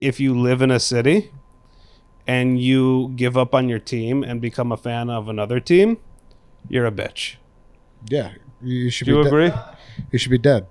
if you live in a city and you give up on your team and become a fan of another team, you're a bitch. Yeah, you should. Do you agree? You should be dead.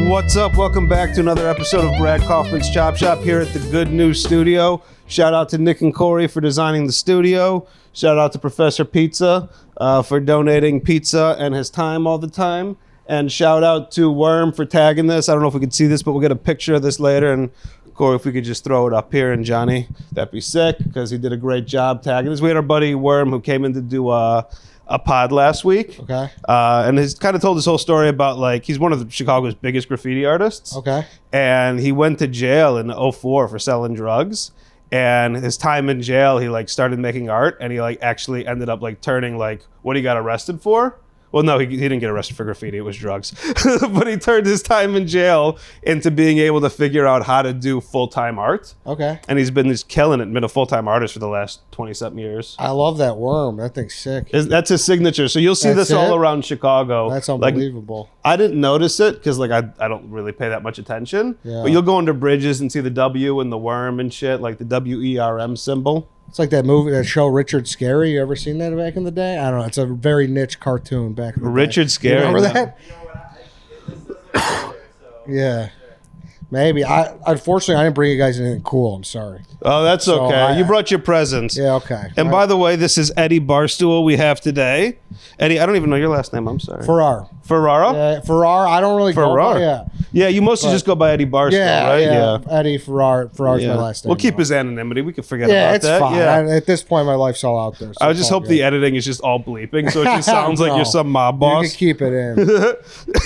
What's up? Welcome back to another episode of Brad Kofman's Chop Shop here at the Good News Studio. Shout out to Nick and Corey for designing the studio. Shout out to Professor Pizza for donating pizza and his time all the time. And shout out to Worm for tagging this. I don't know if we can see this, but we'll get a picture of this later. And Corey, if we could just throw it up here, and Johnny, that'd be sick because he did a great job tagging this. We had our buddy Worm who came in to do a pod last week. Okay. And he's kind of told this whole story about, like, he's one of Chicago's biggest graffiti artists. Okay. And he went to jail in 2004 for selling drugs. And his time in jail, he like started making art, and he like actually ended up like turning like what he got arrested for. Well, no, he didn't get arrested for graffiti. It was drugs. But he turned his time in jail into being able to figure out how to do full-time art. Okay. And he's been just killing it and been a full-time artist for the last 20-something years. I love that Worm. That thing's sick. That's his signature. So you'll see this all around Chicago. That's unbelievable. Like, I didn't notice it because like I don't really pay that much attention. Yeah. But you'll go under bridges and see the W and the worm and shit, like the WERM symbol. It's like that movie, that show Richard Scarry. You ever seen that back in the day? I don't know. It's a very niche cartoon back in the day. Richard Scarry. You remember that? Yeah. Maybe. Unfortunately, I didn't bring you guys anything cool. I'm sorry. Oh, that's okay. You brought your presents. Yeah, okay. And by the way, this is Eddie Barstool we have today. Eddie, I don't even know your last name. I'm sorry. Ferrara. Ferrara. I don't really go by, yeah. Yeah, you mostly just go by Eddie Barstool, right? Yeah. Eddie Ferrara's my last name. We'll keep his anonymity. We can forget about that. It's fine. Yeah, at this point, my life's all out there. So I just hope the editing is just all bleeping, so it just sounds like you're some mob boss. You can keep it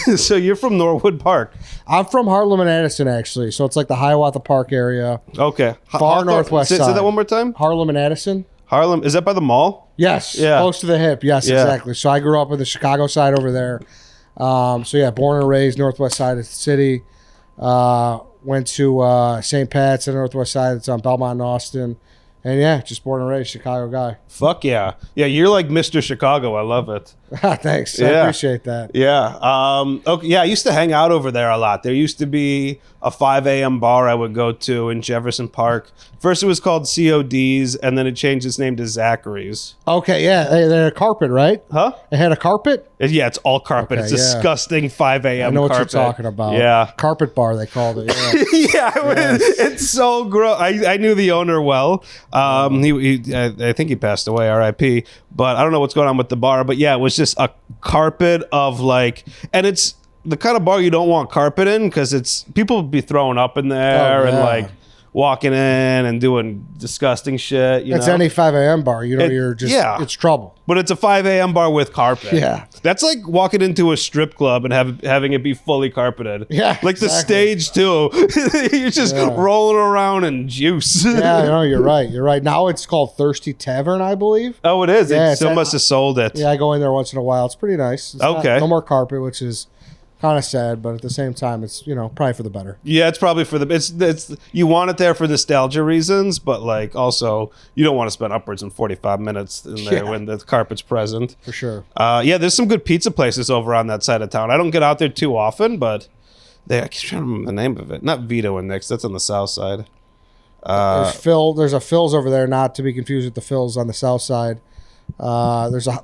in. So you're from Norwood Park. I'm from Harlem and Addison, actually. So it's like the Hiawatha Park area. Okay. Far northwest side. Say that one more time. Harlem and Addison. Harlem. Is that by the mall? Yes. Yeah. Close to the hip. Yes, exactly. So I grew up in the Chicago side over there. So yeah, born and raised northwest side of the city. Went to St. Pat's on the northwest side. It's on Belmont and Austin. And yeah, just born and raised Chicago guy. Fuck yeah. Yeah, you're like Mr. Chicago. I love it. Thanks. I appreciate that. Yeah. Okay. Yeah, I used to hang out over there a lot. There used to be a 5 a.m. bar I would go to in Jefferson Park. First it was called COD's, and then it changed its name to Zachary's. Okay, yeah. They had a carpet, right? Huh? It had a carpet? Yeah, it's all carpet. Okay, it's disgusting 5 a.m. I know carpet. what you're talking about. Yeah. Carpet bar, they called it. Yeah. It's so gross. I knew the owner well. I think he passed away, R.I.P. But I don't know what's going on with the bar. But yeah, it was just a carpet of like, and it's the kind of bar you don't want carpet in because it's people would be throwing up in there and like walking in and doing disgusting shit. It's any 5 a.m. bar. You're just, it's trouble. But it's a 5 a.m. bar with carpet. Yeah. That's like walking into a strip club and having it be fully carpeted. Yeah. Like the stage too. You're just rolling around in juice. Yeah, no, you're right. You're right. Now it's called Thirsty Tavern, I believe. Oh, it is. Yeah, it still must have sold it. Yeah, I go in there once in a while. It's pretty nice. It's no more carpet, which is kind of sad, but at the same time, it's probably for the better. Yeah, it's probably for the it's you want it there for nostalgia reasons, but like also you don't want to spend upwards of 45 minutes in there when the carpet's present. For sure. There's some good pizza places over on that side of town. I don't get out there too often, but I keep trying to remember the name of it. Not Vito and Nick's. That's on the south side. There's a Phil's over there, not to be confused with the Phil's on the south side. There's a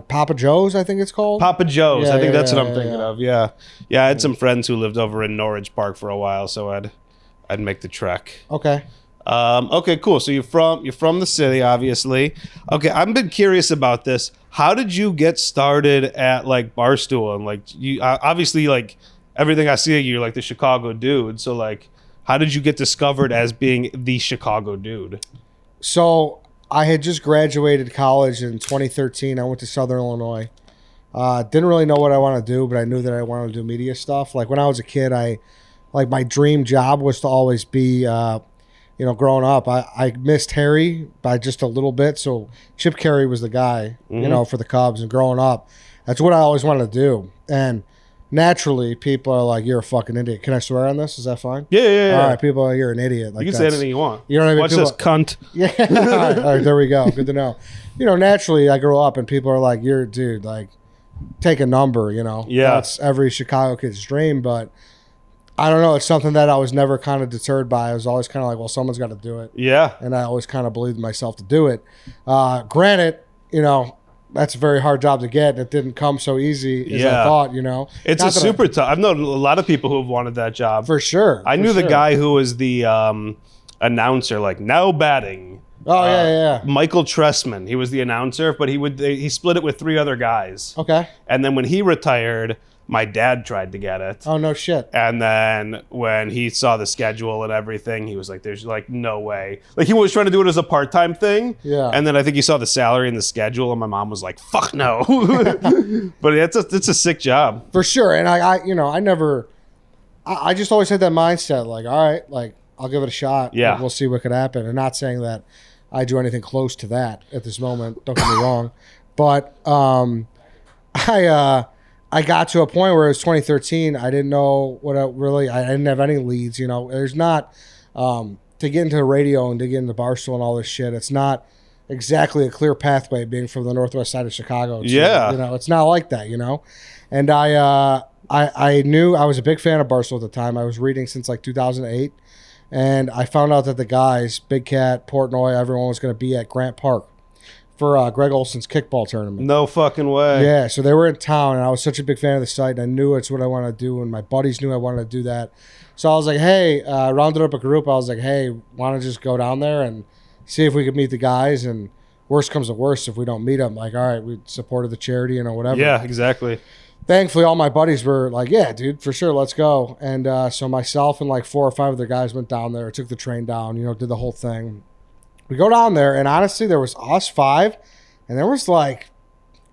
Papa Joe's, I think it's called. Papa Joe's. I think that's what I'm thinking of. Yeah. I had some friends who lived over in Norridge Park for a while, so I'd make the trek. Okay. Okay, cool. So you're from the city, obviously. Okay, I've been curious about this. How did you get started at like Barstool and like you obviously like everything I see of you, you're like the Chicago dude. So like, how did you get discovered as being the Chicago dude? So I had just graduated college in 2013. I went to Southern Illinois. Didn't really know what I wanted to do, but I knew that I wanted to do media stuff. Like when I was a kid, my dream job was to always be, growing up. I missed Harry by just a little bit. So Chip Carey was the guy, for the Cubs. And growing up, that's what I always wanted to do. And naturally, people are like, "You're a fucking idiot." Can I swear on this? Is that fine? Yeah. All right, people are, "You're an idiot." Like you can say anything you want. You know what I mean? Watch this, cunt. Yeah. All right, there we go. Good to know. Naturally, I grow up and people are like, "You're dude, like, take a number." Yeah. That's every Chicago kid's dream. But I don't know. It's something that I was never kind of deterred by. I was always kind of like, well, someone's got to do it. Yeah. And I always kind of believed in myself to do it. Granted, that's a very hard job to get. It didn't come so easy as I thought, It's a super tough. I've known a lot of people who have wanted that job. For sure. I knew the guy who was the announcer, like now batting. Oh, yeah. Michael Tressman. He was the announcer, but he split it with 3 other guys. Okay. And then when he retired, my dad tried to get it. Oh, no shit. And then when he saw the schedule and everything, he was like, there's like no way. Like he was trying to do it as a part-time thing. Yeah. And then I think he saw the salary and the schedule and my mom was like, fuck no. But it's a sick job. For sure. And I just always had that mindset, like, all right, like I'll give it a shot. Yeah. Like, we'll see what could happen. And not saying that I do anything close to that at this moment. Don't get me wrong. But I got to a point where it was 2013. I didn't know I didn't have any leads. There's not, to get into the radio and to get into Barstool and all this shit, it's not exactly a clear pathway being from the northwest side of Chicago. It's not like that, And I knew I was a big fan of Barstool at the time. I was reading since like 2008. And I found out that the guys, Big Cat, Portnoy, everyone was going to be at Grant Park for Greg Olson's kickball tournament. No fucking way. Yeah, so they were in town, and I was such a big fan of the site, and I knew it's what I wanted to do, and my buddies knew I wanted to do that. So I was like, hey, rounded up a group. I was like, hey, want to just go down there and see if we could meet the guys, and worst comes to worst, if we don't meet them, like, all right, we supported the charity, whatever. Yeah, exactly. Thankfully, all my buddies were like, yeah, dude, for sure, let's go. And so myself and like 4 or 5 other guys went down there, took the train down, did the whole thing. We go down there, and honestly, there was us 5, and there was like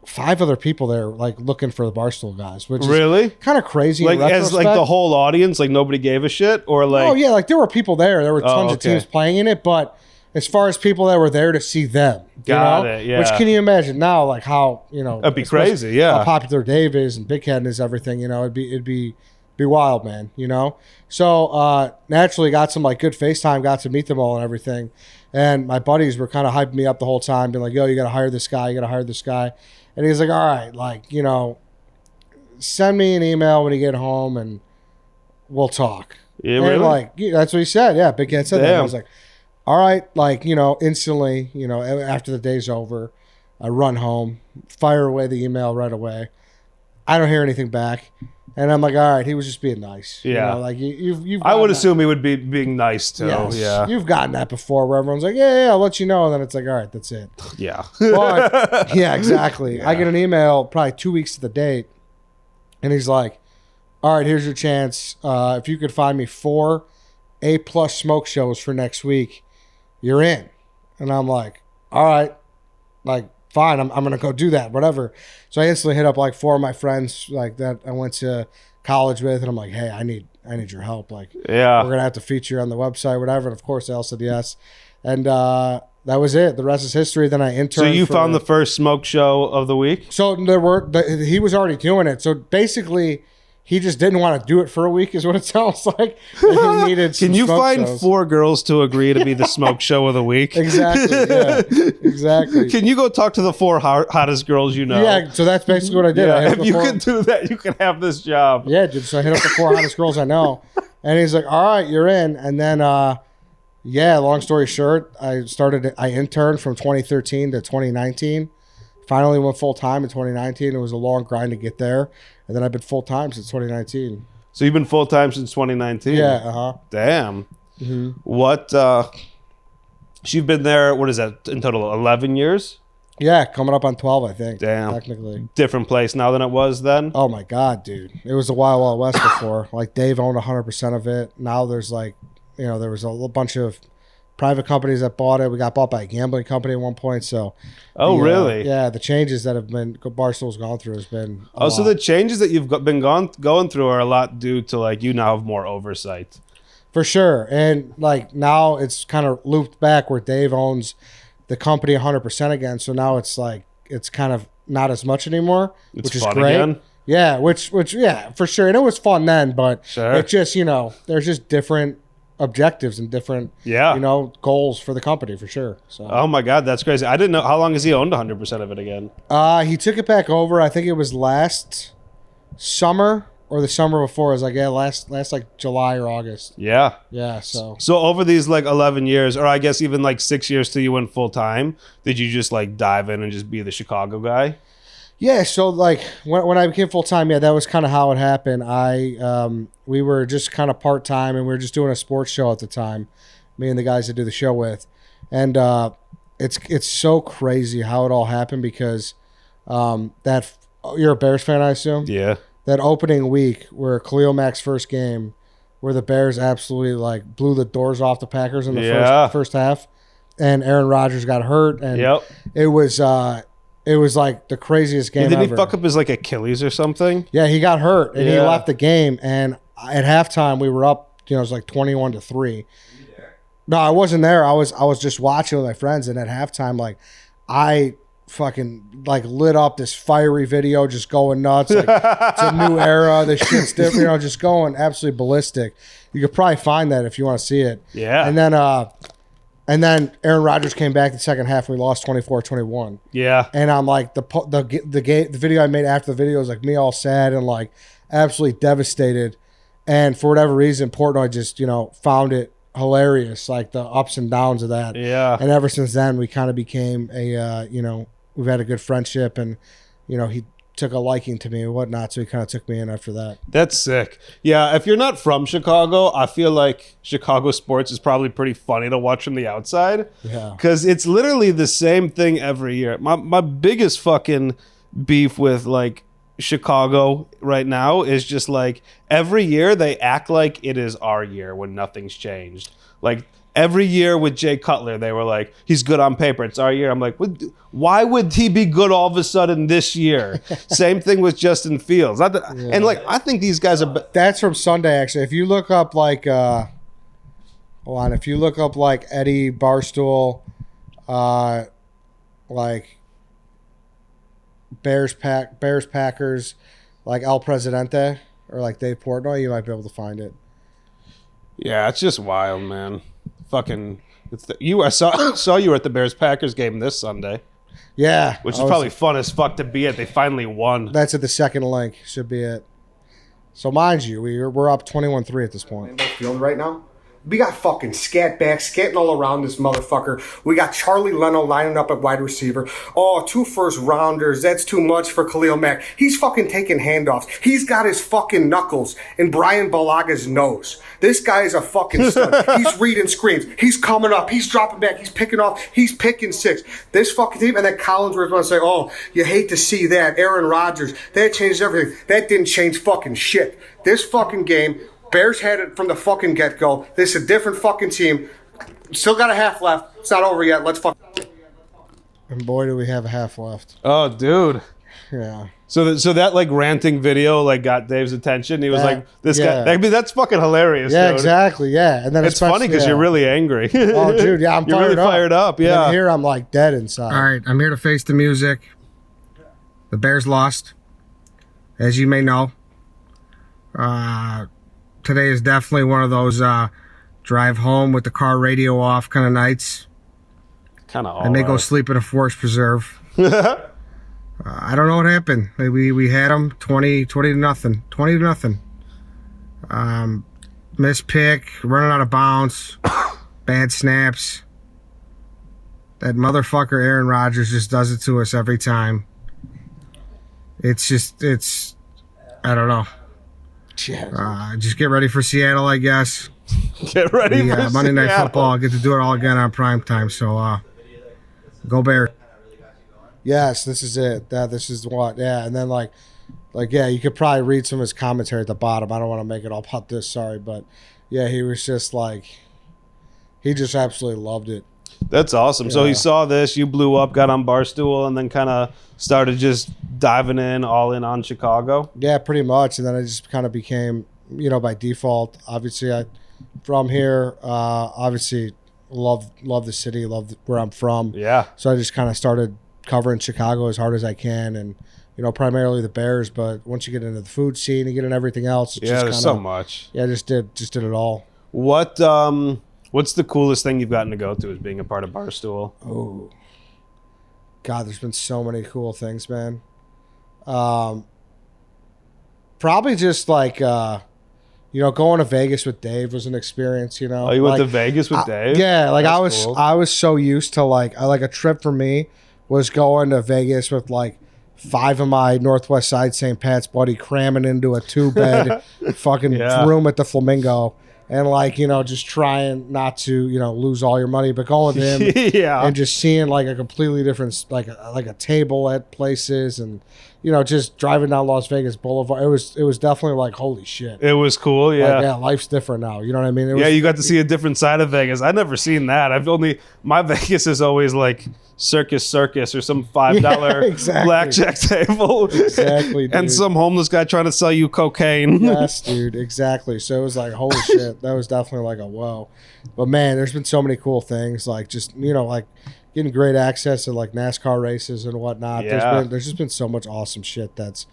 5 other people there, like looking for the Barstool guys, which really is kind of crazy. Like as like the whole audience, like nobody gave a shit, or like oh yeah, like there were people there. There were tons of teams playing in it, but as far as people that were there to see them, got it. Yeah. Which can you imagine now? Like how that'd be crazy. Yeah, how popular Dave is and Big Cat is everything. It'd be wild, man. So naturally got some like good FaceTime, got to meet them all and everything. And my buddies were kind of hyping me up the whole time, being like, yo, you got to hire this guy. You got to hire this guy. And he's like, all right, like, send me an email when you get home and we'll talk. Yeah, and really? like, that's what he said. Yeah, Big Cat said that. And I was like, all right, like, instantly, after the day's over, I run home, fire away the email right away. I don't hear anything back. And I'm like, all right, he was just being nice. Yeah. Like you've I would assume he would be being nice too. Yes, yeah. You've gotten that before where everyone's like, yeah, I'll let you know. And then it's like, all right, that's it. Yeah. But, yeah, exactly. Yeah. I get an email probably 2 weeks to the date. And he's like, all right, here's your chance. If you could find me 4 A+ smoke shows for next week, you're in. And I'm like, all right, like, fine, I'm going to go do that, whatever. So I instantly hit up like 4 of my friends like that I went to college with, and I'm like, hey, I need your help. Like, yeah, we're going to have to feature you on the website, whatever. And of course, they all said yes. And that was it. The rest is history. Then I interned. So you found the first smoke show of the week? So he was already doing it. So basically, he just didn't want to do it for a week, is what it sounds like. He needed some Can you find shows. 4 girls to agree to be the smoke show of the week? Exactly. Yeah. Exactly. Can you go talk to the 4 hottest girls you know? Yeah. So that's basically what I did. Yeah, if you can do that, you can have this job. Yeah, dude. So I hit up the 4 hottest girls I know, and he's like, "All right, you're in." And then, yeah. Long story short, I interned from 2013 to 2019. Finally went full time in 2019. It was a long grind to get there. And then I've been full time since 2019. So you've been full time since 2019? Yeah. Damn. Mm-hmm. What So you've been there, what is that, in total, 11 years? Yeah, coming up on 12, I think. Damn. Technically. Different place now than it was then? Oh, my God, dude. It was the Wild Wild West before. Like, Dave owned 100% of it. Now there's, like, there was a bunch of private companies that bought it. We got bought by a gambling company at one point. So, really? Yeah, the changes that have been Barstool's gone through has been. So the changes that you've been going through are a lot due to like you now have more oversight. For sure, and like now it's kind of looped back where Dave owns the company 100% again. So now it's like it's kind of not as much anymore, which is great. Again? Yeah, which yeah, for sure. And it was fun then, but it's just there's just different objectives and different goals for the company for sure. So oh my God, that's crazy. I didn't know how long has he owned 100% of it again. He took it back over, I think it was last summer or the summer before. It was like last like July or August. Yeah So over these like 11 years, or I guess even like 6 years till you went full time, did you just like dive in and just be the Chicago guy? Yeah, so like when I became full time, that was kind of how it happened. We were just kind of part time, and we were just doing a sports show at the time. Me and the guys that do the show with, and it's so crazy how it all happened because that you're a Bears fan, I assume. Yeah. That opening week where Khalil Mack's first game, where the Bears absolutely like blew the doors off the Packers in the first half, and Aaron Rodgers got hurt, and it was like the craziest game Didn't ever. he fuck up his like Achilles or something? Yeah, he got hurt and he left the game. And at halftime, we were up. It was like 21-3. No, I wasn't there. I was just watching with my friends. And at halftime, like I fucking like lit up this fiery video, just going nuts. Like it's a new era. This shit's different. Just going absolutely ballistic. You could probably find that if you want to see it. Yeah. And then Aaron Rodgers came back the second half and we lost 24-21. Yeah. And I'm like, the video I made after the video was like me all sad and like absolutely devastated. And for whatever reason, Portnoy just, found it hilarious, like the ups and downs of that. Yeah. And ever since then, we kind of became we've had a good friendship and, he took a liking to me and whatnot, so he kind of took me in after that. That's sick. Yeah, if you're not from Chicago, I feel like Chicago sports is probably pretty funny to watch from the outside. Yeah. Because it's literally the same thing every year. My biggest fucking beef with like Chicago right now is just like every year they act like it is our year when nothing's changed. Like every year with Jay Cutler, they were like, he's good on paper. It's our year. I'm like, why would he be good all of a sudden this year? Same thing with Justin Fields. And like, I think these guys are. That's from Sunday, actually. If you look up like, hold on. If you look up like Eddie Barstool, like Bears Packers, like El Presidente, or like Dave Portnoy, you might be able to find it. Yeah, it's just wild, man. Fucking, I saw you were at the Bears Packers game this Sunday. Yeah, which is probably fun as fuck to be at. They finally won. That's at the second link. Should be it. So mind you, we're up 21-3 at this point. Field right now. We got fucking scat back, scatting all around this motherfucker. We got Charlie Leno lining up at wide receiver. Oh, 2 first rounders. That's too much for Khalil Mack. He's fucking taking handoffs. He's got his fucking knuckles in Brian Balaga's nose. This guy is a fucking stud. He's reading screens. He's coming up. He's dropping back. He's picking off. He's picking 6. This fucking team. And then Collins was going to say, oh, you hate to see that. Aaron Rodgers. That changed everything. That didn't change fucking shit. This fucking game, Bears had it from the fucking get-go. This is a different fucking team. Still got a half left. It's not over yet. Let's fuck. And boy, do we have a half left. Oh, dude. Yeah. So that like ranting video like got Dave's attention. He was like, "This guy." I mean, that's fucking hilarious. Yeah, dude. Exactly. Yeah, and then it's funny because you're really angry. Oh, dude. Yeah, I'm you're fired up. Yeah. And here I'm like dead inside. All right, I'm here to face the music. The Bears lost, as you may know. Today is definitely one of those drive home with the car radio off kind of nights. Kind of. I may go sleep in a forest preserve. I don't know what happened. We had them 20-0. 20-0. Missed pick, running out of bounds, bad snaps. That motherfucker Aaron Rodgers just does it to us every time. I don't know. Just get ready for Seattle, I guess. Get ready for Monday Night Seattle. Football. I get to do it all again on prime time. So go Bears. Yes, this is it. This is what. Yeah, and then like yeah, you could probably read some of his commentary at the bottom. I don't want to make it all about this. Sorry, but yeah, he was just like, he just absolutely loved it. That's awesome. So he saw this, you blew up, got on Barstool, and then kind of started just diving in, all in on Chicago. Yeah, pretty much. And then I just kind of became, by default. Obviously, I from here. Obviously, love the city, love where I'm from. Yeah. So I just kind of started covering Chicago as hard as I can, and primarily the Bears. But once you get into the food scene, you get into everything else. It's just there's so much. Yeah, just did it all. What's the coolest thing you've gotten to go to as being a part of Barstool? Oh, God, there's been so many cool things, man. Probably just like, going to Vegas with Dave was an experience, Oh, you went to Vegas with Dave? Yeah, like That's cool. I was so used to like a trip for me was going to Vegas with like 5 of my Northwest Side St. Pat's buddy cramming into a 2-bed fucking room at the Flamingo. And like, just trying not to, lose all your money, but going with him and just seeing like a completely different, like a table at places, and just driving down Las Vegas Boulevard. It was definitely like, holy shit. It was cool, yeah. Like, yeah, life's different now. You know what I mean? You got to see a different side of Vegas. I've never seen that. My Vegas is always like Circus or some $5 blackjack table. Exactly, dude. And some homeless guy trying to sell you cocaine. Yes, dude, exactly. So it was like, holy shit. That was definitely like a whoa. But man, there's been so many cool things, like just, like getting great access to like NASCAR races and whatnot. Yeah. There's just been so much awesome shit that's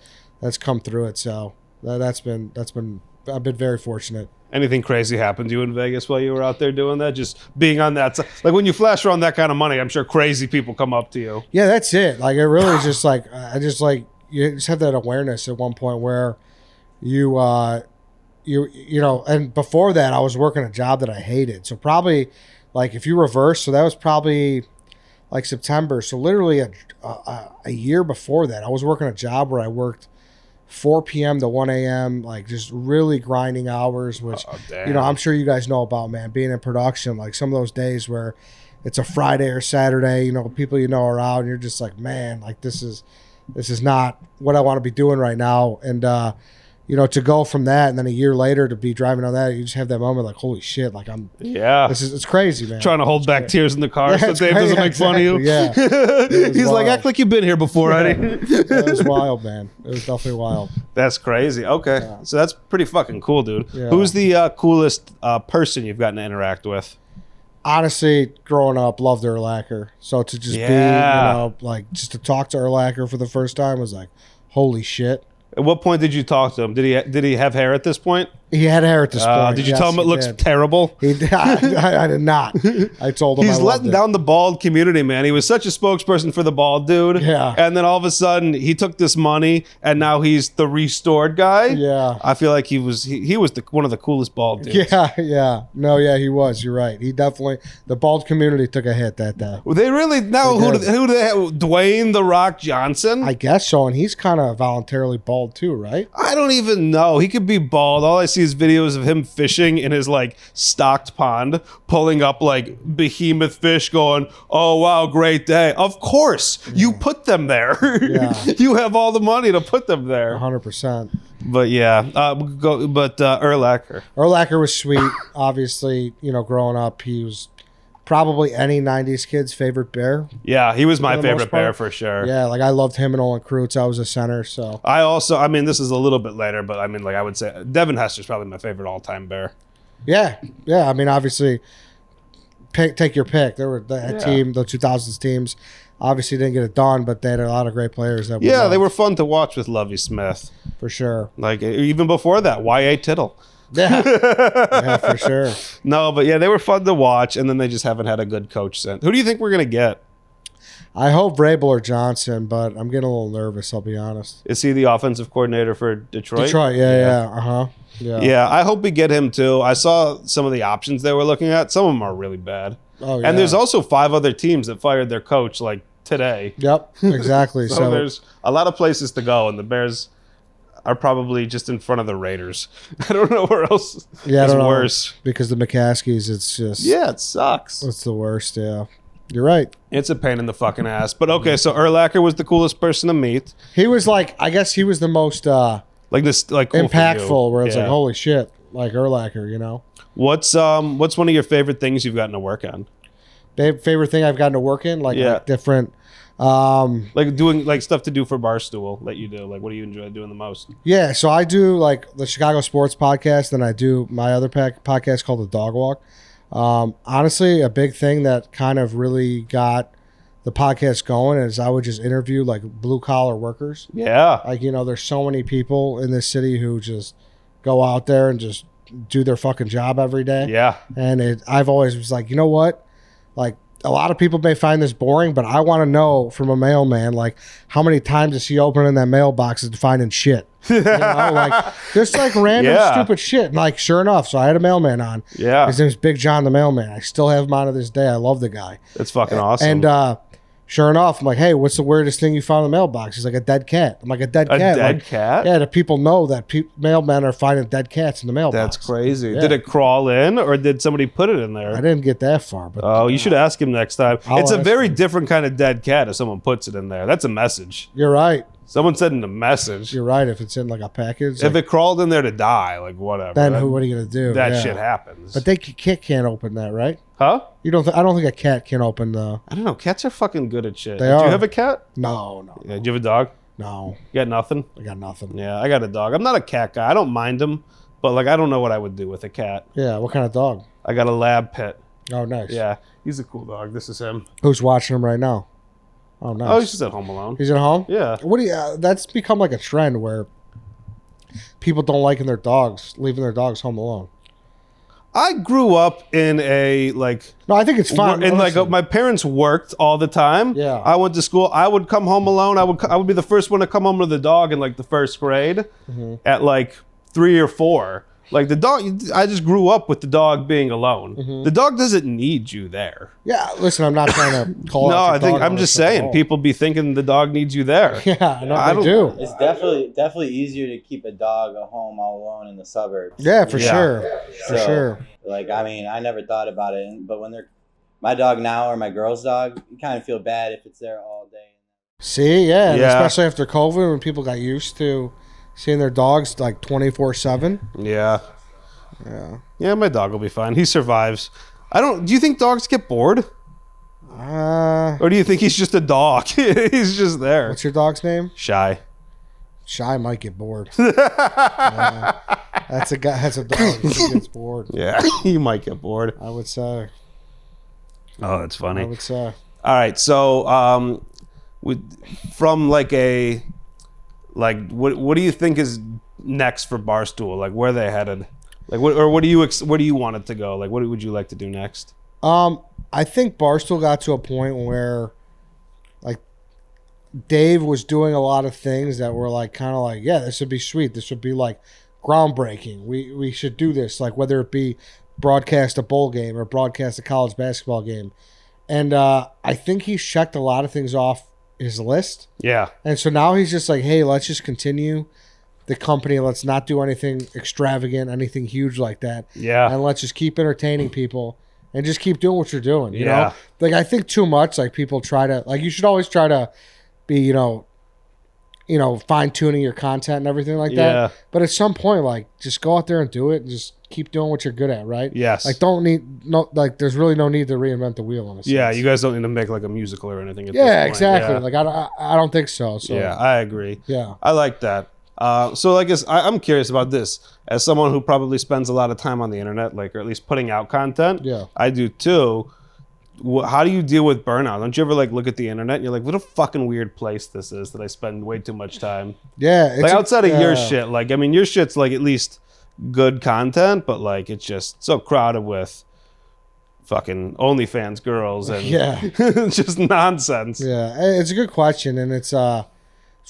come through it. So I've been very fortunate. Anything crazy happened to you in Vegas while you were out there doing that? Just being on that side. Like when you flash around that kind of money, I'm sure crazy people come up to you. Yeah, that's it. Like it really is just like, you just have that awareness at one point where you and before that I was working a job that I hated. So probably like if you reverse, so that was probably like September. So literally a year before that, I was working a job where I worked 4 p.m. to 1 a.m., like just really grinding hours, which, I'm sure you guys know about, man, being in production, like some of those days where it's a Friday or Saturday, people are out and you're just like, man, like this is not what I want to be doing right now. And, to go from that and then a year later to be driving on that, you just have that moment like, holy shit, like it's crazy, man. Trying to hold back tears in the car so Dave doesn't make fun of you. Yeah. He's like, act like you've been here before, Eddie. It was wild, man. It was definitely wild. That's crazy. Okay. Yeah. So that's pretty fucking cool, dude. Yeah. Who's the coolest person you've gotten to interact with? Honestly, growing up, loved Urlacher. So to just be, like just to talk to Urlacher for the first time was like, holy shit. At what point did you talk to him? Did he have hair at this point? He had hair at this point. Did you tell him it looks terrible? I did not. I told him he's letting down the bald community, man. He was such a spokesperson for the bald dude. Yeah. And then all of a sudden, he took this money, and now he's the restored guy. Yeah. I feel like he was one of the coolest bald dudes. Yeah. No, yeah, he was. You're right. He definitely, the bald community took a hit that day. Well, they really, now who do they have? Dwayne "The Rock" Johnson? I guess so, and he's kind of voluntarily bald too, right? I don't even know. He could be bald. All I see is videos of him fishing in his like stocked pond, pulling up like behemoth fish, going, "Oh wow, great day." Of course, you put them there. Yeah. You have all the money to put them there. 100%. But yeah, Urlacher. Urlacher was sweet. Obviously, growing up, he was probably any 90s kid's favorite Bear. Yeah, he was my favorite Bear for sure. Yeah, like I loved him and Olin Kreutz. I was a center, so. This is a little bit later, but I would say Devin Hester's probably my favorite all-time Bear. Yeah. Obviously, take your pick. There were that team, the 2000s teams, obviously didn't get it done, but they had a lot of great players. They were fun to watch with Lovie Smith. For sure. Like, even before that, Y.A. Tittle. Yeah, for sure. No, but yeah, they were fun to watch, and then they just haven't had a good coach since. Who do you think we're going to get? I hope Vrabel or Johnson, but I'm getting a little nervous, I'll be honest. Is he the offensive coordinator for Detroit? Detroit, yeah. Uh-huh. Yeah, I hope we get him too. I saw some of the options they were looking at. Some of them are really bad. Oh, yeah. And there's also 5 other teams that fired their coach like today. Yep, exactly. So there's a lot of places to go, and the Bears, are probably just in front of the Raiders. I don't know where else is worse. Because the McCaskies, it's just... Yeah, it sucks. It's the worst, yeah. You're right. It's a pain in the fucking ass. But okay, so Urlacher was the coolest person to meet. He was like, I guess he was the most cool impactful, where it's like, holy shit, like Urlacher, you know? What's one of your favorite things you've gotten to work on? Favorite thing I've gotten to work in? Like different... like doing like stuff to do for Barstool that you do. Like, what do you enjoy doing the most? Yeah, so I do like the Chicago Sports Podcast, and I do my other podcast called The Dog Walk. Honestly, a big thing that kind of really got the podcast going is I would just interview like blue collar workers. Yeah. Like, you know, there's so many people in this city who just go out there and just do their fucking job every day. Yeah. And I've always was like, you know what? Like, a lot of people may find this boring, but I want to know from a mailman, like, how many times is he opening that mailbox and finding shit? You know, like, just like random stupid shit. And like, sure enough, so I had a mailman on. Yeah. His name's Big John the Mailman. I still have him on to this day. I love the guy. That's fucking awesome. And sure enough, I'm like, hey, what's the weirdest thing you found in the mailbox? He's like, a dead cat. I'm like, a dead cat? A dead like, cat? Yeah, the people know that mailmen are finding dead cats in the mailbox. That's crazy. Yeah. Did it crawl in, or did somebody put it in there? I didn't get that far. But oh, you should ask him next time. I'll It's a ask very him. different kind of dead cat if someone puts it in there. That's a message. You're right. Someone said in a message. You're right. If it's in like a package. If it crawled in there to die, like whatever. Then what are you gonna do? That shit happens. But cat can't open that, right? Huh? I don't think a cat can open the. I don't know. Cats are fucking good at shit. They Do are. you have a cat? No. Yeah, do you have a dog? No. You got nothing? I got nothing. Yeah, I got a dog. I'm not a cat guy. I don't mind him, but like I don't know what I would do with a cat. Yeah. What kind of dog? I got a lab pit. Oh, nice. Yeah, he's a cool dog. This is him. Who's watching him right now? Oh, nice. Oh, he's just at home alone. He's at home. Yeah. What do you? That's become like a trend where people don't like leaving their dogs home alone. I grew up in a like. No, I think it's fine. And like my parents worked all the time. Yeah. I went to school. I would come home alone. I would be the first one to come home with the dog in like the first grade, at like 3 or 4. Like the dog, I just grew up with the dog being alone. The dog doesn't need you there. Yeah, listen, I'm not trying to call. No, out your I think dog I'm just saying people be thinking the dog needs you there. Yeah, no, I they don't- do. It's definitely easier to keep a dog at home all alone in the suburbs. Yeah, for Yeah. sure, for So, sure. Like, I mean, I never thought about it, but when they're my dog now or my girl's dog, you kind of feel bad if it's there all day. See, yeah, and Yeah. especially after COVID, when people got used to seeing their dogs like 24/7. Yeah. Yeah. Yeah, my dog will be fine. He survives. Do you think dogs get bored? Or do you think he's just a dog? He's just there. What's your dog's name? Shy. Shy might get bored. Yeah. That's a guy. That's a dog. He gets bored. Yeah, he might get bored. I would say. Oh, that's funny. I would say. All right, so from like what do you think is next for Barstool? Like, where are they headed? Like, where do you want it to go? Like, what would you like to do next? I think Barstool got to a point where, like, Dave was doing a lot of things that were like kind of like, yeah, this would be sweet. This would be like groundbreaking. We should do this. Like, whether it be broadcast a bowl game or broadcast a college basketball game. And I think he's checked a lot of things off his list. Yeah. And so now he's just like, hey, let's just continue the company. Let's not do anything extravagant, anything huge like that. Yeah. And let's just keep entertaining people and just keep doing what you're doing. You Yeah. know? Like, I think too much, like, people try to, like, you should always try to be, fine tuning your content and everything like that. Yeah. But at some point, like, just go out there and do it and just keep doing what you're good at, right? Yes. Like, there's really no need to reinvent the wheel in a sense. Yeah, you guys don't need to make like a musical or anything. At this Yeah, point. exactly. Yeah. Like, I don't think so. So Yeah, I agree. Yeah. I like that. So I guess I'm curious about this. As someone who probably spends a lot of time on the internet, like, or at least putting out content, Yeah. I do too. How do you deal with burnout? Don't you ever like look at the internet and you're like, what a fucking weird place this is that I spend way too much time? Yeah. Like outside of your yeah. shit, like, I mean, your shit's like at least good content, but like it's just so crowded with fucking OnlyFans girls and Yeah. just nonsense. Yeah, it's a good question, and it's one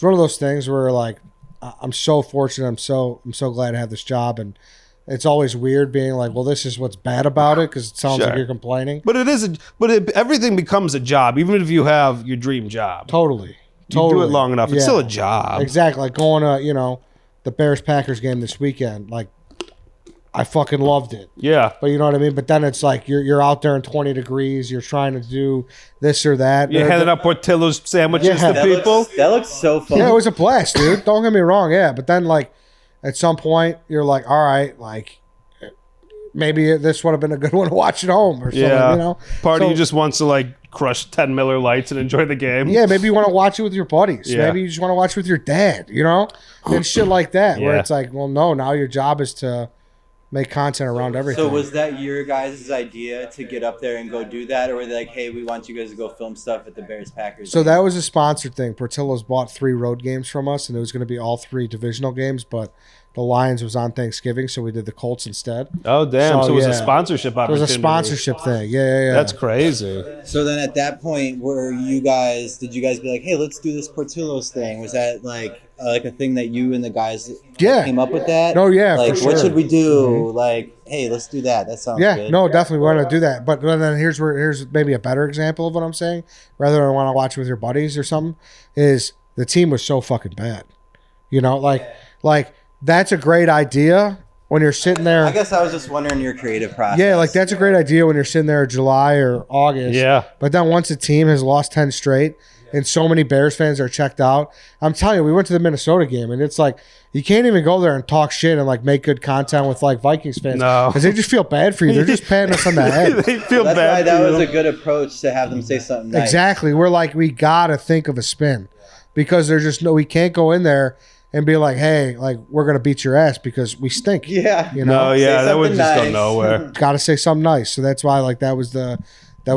of those things where, like, I'm so fortunate. I'm so glad to have this job, and it's always weird being like, well, this is what's bad about it, because it sounds like Sure. you're complaining. But everything becomes a job, even if you have your dream job. Totally. You do it long enough, it's still a job. Exactly, like going to the Bears-Packers game this weekend. Like, I fucking loved it. Yeah. But you know what I mean? But then it's like you're out there in 20 degrees. You're trying to do this or that. You're handing out Portillo's sandwiches to people. That looks so fun. Yeah, it was a blast, dude. Don't get me wrong. Yeah. But then, like, at some point, you're like, all right, like, maybe this would have been a good one to watch at home or something, Yeah. you know? Part of So- you just wants to, like, crush 10 Miller Lights and enjoy the game. Yeah, maybe you want to watch it with your buddies. Yeah. Maybe you just want to watch it with your dad, you know? And shit like that, where Yeah. it's like, well, no, now your job is to make content around everything. So was that your guys' idea to get up there and go do that, or were they like, "Hey, we want you guys to go film stuff at the Bears Packers"? So that was a sponsored thing. Portillo's bought 3 road games from us, and it was going to be all 3 divisional games, but the Lions was on Thanksgiving, so we did the Colts instead. Oh, damn. So, So, it was a yeah. sponsorship It opportunity. was a sponsorship thing. Yeah. That's crazy. So then at that point, did you guys be like, "Hey, let's do this Portillo's thing"? Was that like a thing that you and the guys came up with that? No, yeah, for Like, sure. what should we do? Like, hey, let's do that. That sounds Yeah, good. no, definitely we want to do that. But then here's maybe a better example of what I'm saying. Rather than want to watch it with your buddies or something, is the team was so fucking bad. You know, like that's a great idea when you're sitting there. I guess I was just wondering your creative process. Yeah, like that's a great idea when you're sitting there in July or August. Yeah. But then once a team has lost 10 straight and so many Bears fans are checked out, I'm telling you, we went to the Minnesota game and it's like you can't even go there and talk shit and like make good content with like Vikings fans. No. Because they just feel bad for you. They're just patting us on the head. They feel That's bad why that for was you. a good approach to have them say something nice. Exactly. We're like, we gotta think of a spin because there's just we can't go in there and be like, hey, like we're gonna beat your ass because we stink. Yeah. You know, No, yeah, Say that would something just go nice. nowhere. gotta say something nice. So that's why like that was the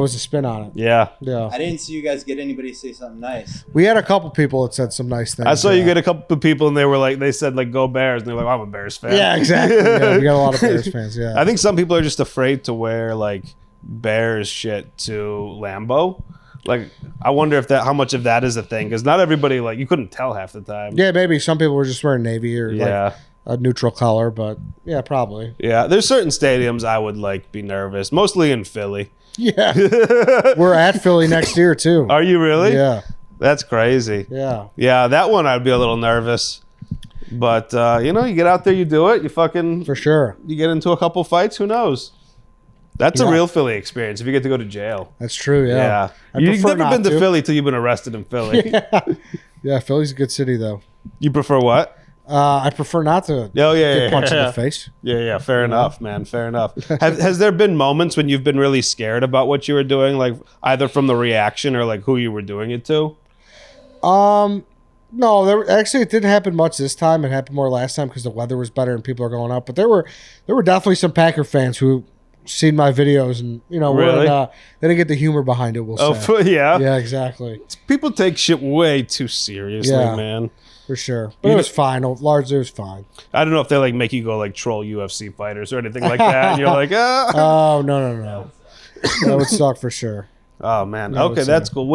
spin on it. Yeah. Yeah. I didn't see you guys get anybody to say something nice. We had a couple people that said some nice things. I saw you yeah. get a couple of people and they said like go Bears and they're like, I'm a Bears fan. Yeah, exactly. Yeah, we got a lot of Bears fans. Yeah. I think some people are just afraid to wear like Bears shit to Lambeau. Like I wonder if how much of that is a thing because not everybody like you couldn't tell half the time. Yeah, maybe some people were just wearing navy or Yeah. like a neutral color, but yeah, probably. Yeah, there's certain stadiums I would like be nervous, mostly in Philly. Yeah. We're at Philly next year too. Are you really? Yeah. That's crazy. Yeah. Yeah, that one I'd be a little nervous. But you know, you get out there, you do it, For sure. you get into a couple fights, who knows? That's a Yeah. real Philly experience if you get to go to jail. That's true. Yeah. Yeah. I You've prefer never been not to to. Philly till you've been arrested in Philly. Yeah, Philly's a good city though. You prefer what? I prefer not to Oh, yeah, get yeah, punched in yeah. the face. Yeah, fair enough, man. Fair enough. Has there been moments when you've been really scared about what you were doing, like either from the reaction or like who you were doing it to? No, actually it didn't happen much this time. It happened more last time because the weather was better and people are going out. But there were definitely some Packer fans who seen my videos and Really? they didn't get the humor behind it. We'll Oh, say. yeah. Yeah, exactly, People take shit way too seriously, Yeah. man. for sure. But it was fine. Largely, it was fine. I don't know if they like make you go like troll UFC fighters or anything like that. And you're like, ah. Oh no, that would suck for sure. Oh man. I would Okay, say. that's cool.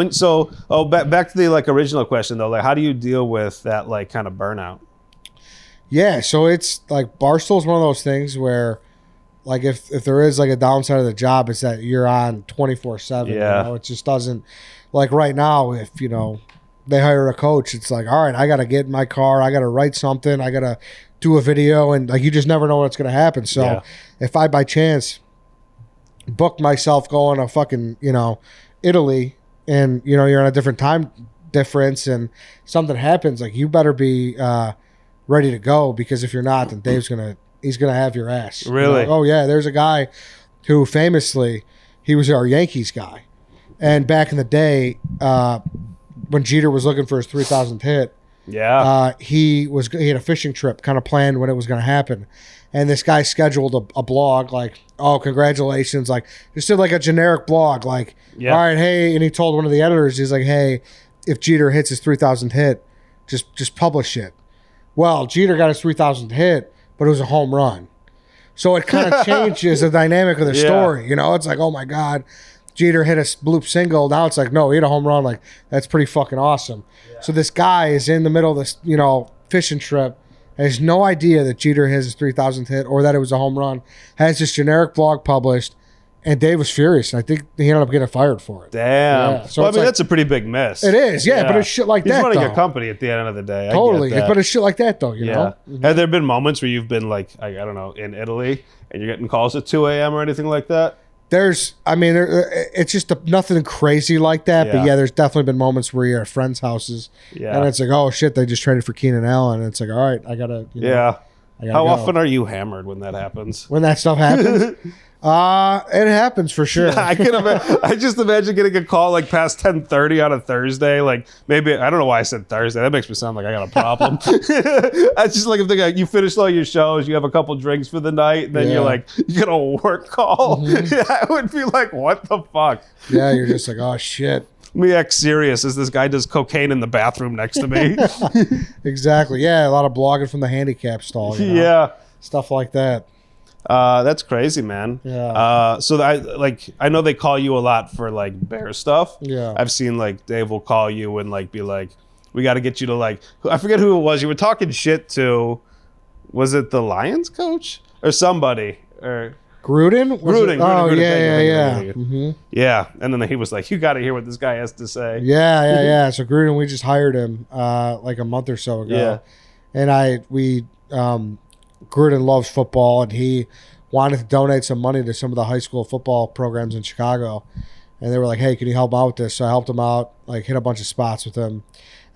Back to the like original question though. Like, how do you deal with that like kind of burnout? Yeah, so it's like Barstool is one of those things where, like, if there is like a downside of the job, it's that you're on 24/7. Yeah. It just doesn't like right now. If they hire a coach, it's like, all right, I got to get in my car, I got to write something, I got to do a video, and like you just never know what's going to happen. So Yeah. if I by chance book myself going to fucking Italy, and you're on a different time difference, and something happens, like you better be ready to go, because if you're not, then Dave's he's gonna have your ass. Really? Oh yeah, there's a guy who famously, he was our Yankees guy, and back in the day, when Jeter was looking for his 3,000th hit, Yeah. he had a fishing trip kind of planned when it was going to happen, and this guy scheduled a blog like, oh, congratulations, like just did like a generic blog like, Yeah. all right, hey, and he told one of the editors, he's like, hey, if Jeter hits his 3,000th hit, just publish it. Well, Jeter got his 3,000th hit, but it was a home run, so it kind of changes the dynamic of the Yeah. story. It's like, oh my god, Jeter hit a bloop single. Now it's like, no, he hit a home run. Like, that's pretty fucking awesome. So this guy is in the middle of this, fishing trip, has no idea that Jeter has his 3,000th hit or that it was a home run, has this generic blog published, And Dave was furious, and I think he ended up getting fired for it. Damn. Yeah. So well, I it's mean, like, that's a pretty big miss. It is, yeah, but it's shit like He's that, running though. a company at the end of the day. Totally. I get that. But it's shit like that, though, you know? Have there been moments where you've been like, I don't know, in Italy and you're getting calls at 2 a.m. or anything like that? It's just nothing crazy like that. But yeah, there's definitely been moments where you're at friends' houses. Yeah. And it's like, oh, shit, they just traded for Keenan Allen. And it's like, all right, I got to, How often are you hammered when that happens? When that stuff happens? It happens for sure. I just imagine getting a call like past 10:30 on a Thursday. Like maybe I don't know why I said Thursday. That makes me sound like I got a problem. I just like if you finish all your shows, you have a couple drinks for the night, and then you're like you get a work call. I would be like, what the fuck? Yeah, you're just like, oh shit. Me act serious as this guy does cocaine in the bathroom next to me. Exactly. Yeah, a lot of blogging from the handicap stall. You know? Yeah, stuff like that. That's crazy, man. Yeah. So I know they call you a lot for like bear stuff. Yeah. I've seen like Dave will call you and like be like, we got to get you to like, I forget who it was. You were talking shit to, was it the Lions coach or somebody or Gruden? Gruden. Yeah. Mm-hmm. Yeah. And then he was like, you got to hear what this guy has to say. Yeah. So Gruden, we just hired him like a month or so ago. Yeah. And Gruden loves football, and he wanted to donate some money to some of the high school football programs in Chicago. And they were like, hey, can you help out with this? So I helped him out, like hit a bunch of spots with him.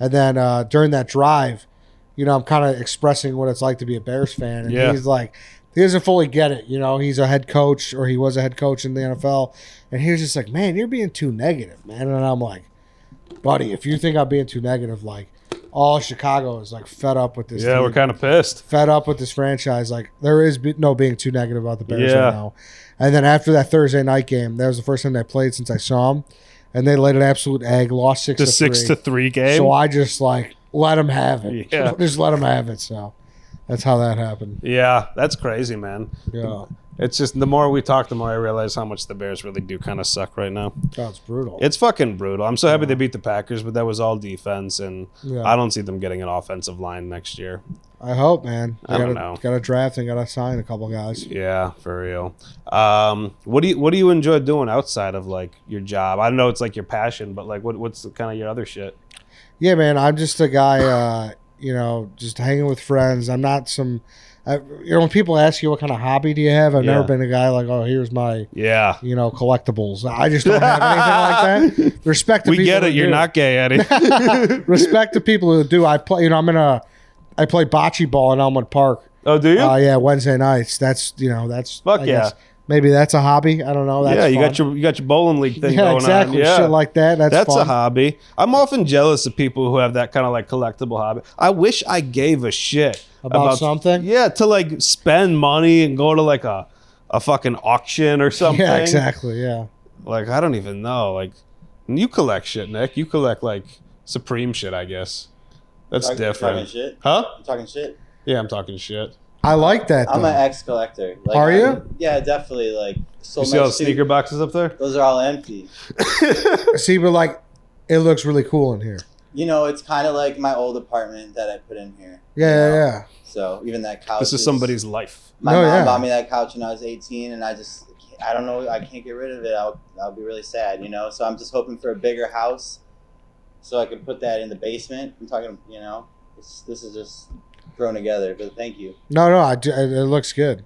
And then during that drive, I'm kind of expressing what it's like to be a Bears fan. And he's like, he doesn't fully get it. He's a head coach, or he was a head coach in the NFL. And he was just like, man, you're being too negative, man. And I'm like, buddy, if you think I'm being too negative, like, all Chicago is like fed up with this. Yeah, team. We're kind of pissed. Fed up with this franchise. Like there is no being too negative about the Bears right now. And then after that Thursday night game, that was the first time they played since I saw them, and they laid an absolute egg. Lost 6-3. 6-3 game. So I just like let them have it. Yeah, just let them have it. So that's how that happened. Yeah, that's crazy, man. Yeah. It's just the more we talk, the more I realize how much the Bears really do kind of suck right now. God, it's brutal. It's fucking brutal. I'm so happy they beat the Packers, but that was all defense, and I don't see them getting an offensive line next year. I hope, man. I don't know. Got to draft and got to sign a couple guys. Yeah, for real. What do you enjoy doing outside of like your job? I don't know, it's like your passion, but like what's kind of your other shit? Yeah, man. I'm just a guy. Just hanging with friends. I'm not some. When people ask you what kind of hobby do you have, I've never been a guy like, oh, here's my collectibles. I just don't have anything like that. Respect to we people get it. You're not gay, Eddie. Respect to people who do. I play. I play bocce ball in Elmwood Park. Oh, do you? Yeah, Wednesday nights. That's fuck guess maybe that's a hobby. I don't know. That's fun. you got your bowling league thing going exactly. on. Yeah, shit like that. That's fun. A hobby. I'm often jealous of people who have that kind of like collectible hobby. I wish I gave a shit about something. Yeah, to like spend money and go to like a fucking auction or something. Yeah, exactly. Yeah. Like I don't even know. Like you collect shit, Nick. You collect like Supreme shit, I guess. That's different. Talking shit? Huh? I'm talking shit. Yeah, I'm talking shit. I like that. I'm an ex-collector. Like, are you? Yeah, definitely. Like, so you see all the sneaker boxes up there? Those are all empty. See, but like, it looks really cool in here. It's kind of like my old apartment that I put in here. Yeah. So even that couch. This is somebody's life. My mom bought me that couch when I was 18, and I don't know. I can't get rid of it. I'll be really sad, So I'm just hoping for a bigger house, so I can put that in the basement. I'm talking, this is just thrown together. But thank you. No, it looks good.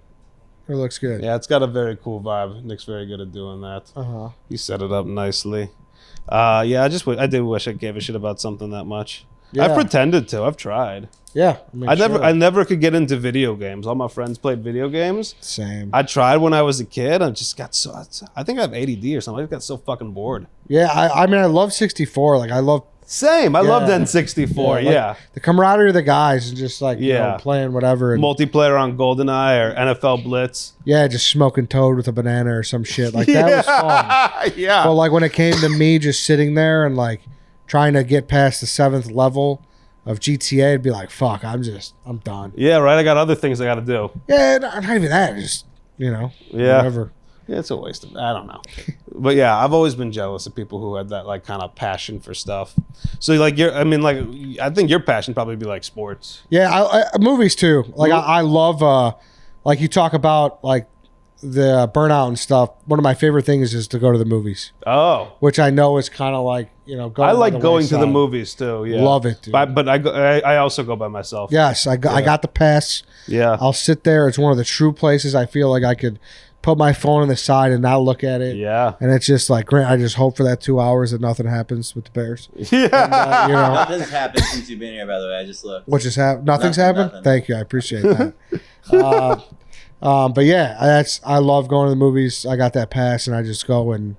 It looks good. Yeah, it's got a very cool vibe. Nick's very good at doing that. He set it up nicely. I did wish I gave a shit about something that much. Yeah. I've pretended to. I've tried. Yeah, I never could get into video games. All my friends played video games. Same. I tried when I was a kid. I just got I think I have ADD or something. I just got so fucking bored. Yeah, I love 64. Like I love. Same. I loved N64. Yeah, the camaraderie of the guys and just like playing whatever. And, multiplayer on GoldenEye or NFL Blitz. Yeah, just smoking Toad with a banana or some shit. Like that was fun. Yeah. But like when it came to me just sitting there and like trying to get past the 7th level of GTA, it'd be like, fuck, I'm done. Yeah, right. I got other things I got to do. Yeah, not even that. Just whatever. Yeah, it's a waste of. I don't know, but yeah, I've always been jealous of people who had that like kind of passion for stuff. So like I think your passion probably be like sports. Yeah, I movies too. Like I love like you talk about like the burnout and stuff, one of my favorite things is to go to the movies, Oh. which I know is kind of like, going I like by the going to the wayside. movies too. Yeah. Love it, dude. But I also go by myself. Yes, I got the pass. Yeah. I'll sit there. It's one of the true places I feel like I could put my phone on the side and not look at it. Yeah. And it's just like, great. I just hope for that 2 hours that nothing happens with the Bears. Yeah. And, Nothing's happened since you've been here, by the way. I just looked. what just happened? Nothing's Nothing, happened? nothing. Thank you. I appreciate that. But yeah, I love going to the movies. I got that pass and I just go and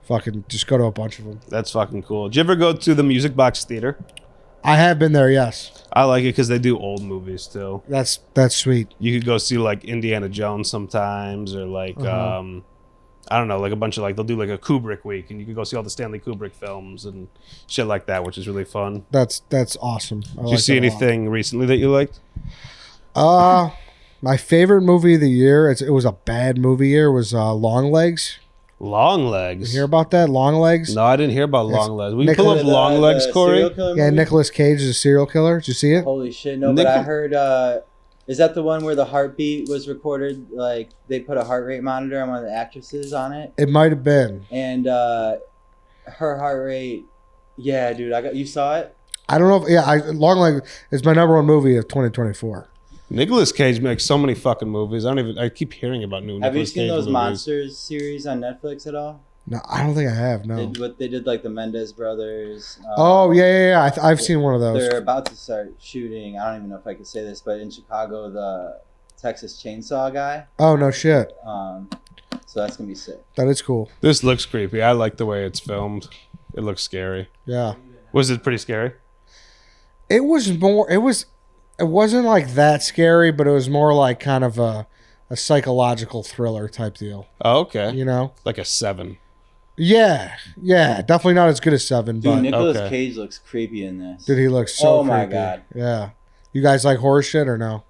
fucking just go to a bunch of them. That's fucking cool. Did you ever go to the Music Box Theater? I have been there, yes. I like it because they do old movies too. That's sweet. You could go see like Indiana Jones sometimes, or like I don't know, like a bunch of like they'll do like a Kubrick week, and you can go see all the Stanley Kubrick films and shit like that, which is really fun. That's awesome. Did you see anything recently that you liked? My favorite movie of the year, it was a bad movie year, was Long Legs. Long You Legs. hear about that? Long Legs? No, I didn't hear about Long Legs. We pull Nicholas- up Long Legs, Corey. Yeah, Nicolas Cage is a serial killer. Did you see it? Holy shit, no, but I heard, is that the one where the heartbeat was recorded? Like, they put a heart rate monitor on one of the actresses on it? It might have been. And her heart rate, yeah, dude, you saw it? I don't know if, Long Legs is my number one movie of 2024. Nicolas Cage makes so many fucking movies. I keep hearing about new Have you Nicolas seen Cage those movies. Monsters series on Netflix at all? No, I don't think I have, no. They did like the Mendez brothers. Oh, yeah. I've seen one of those. They're about to start shooting. I don't even know if I could say this, but in Chicago, the Texas Chainsaw guy. Oh, no shit. So that's gonna be sick. That is cool. This looks creepy. I like the way it's filmed. It looks scary. Yeah. Was it pretty scary? It wasn't like that scary, but it was more like kind of a psychological thriller type deal. Oh, okay. You know? Like a 7. Yeah. Definitely not as good as 7, Dude, but Nicolas Okay. Cage looks creepy in this. dude, he looks so Oh my creepy. God. Yeah. You guys like horror shit or no?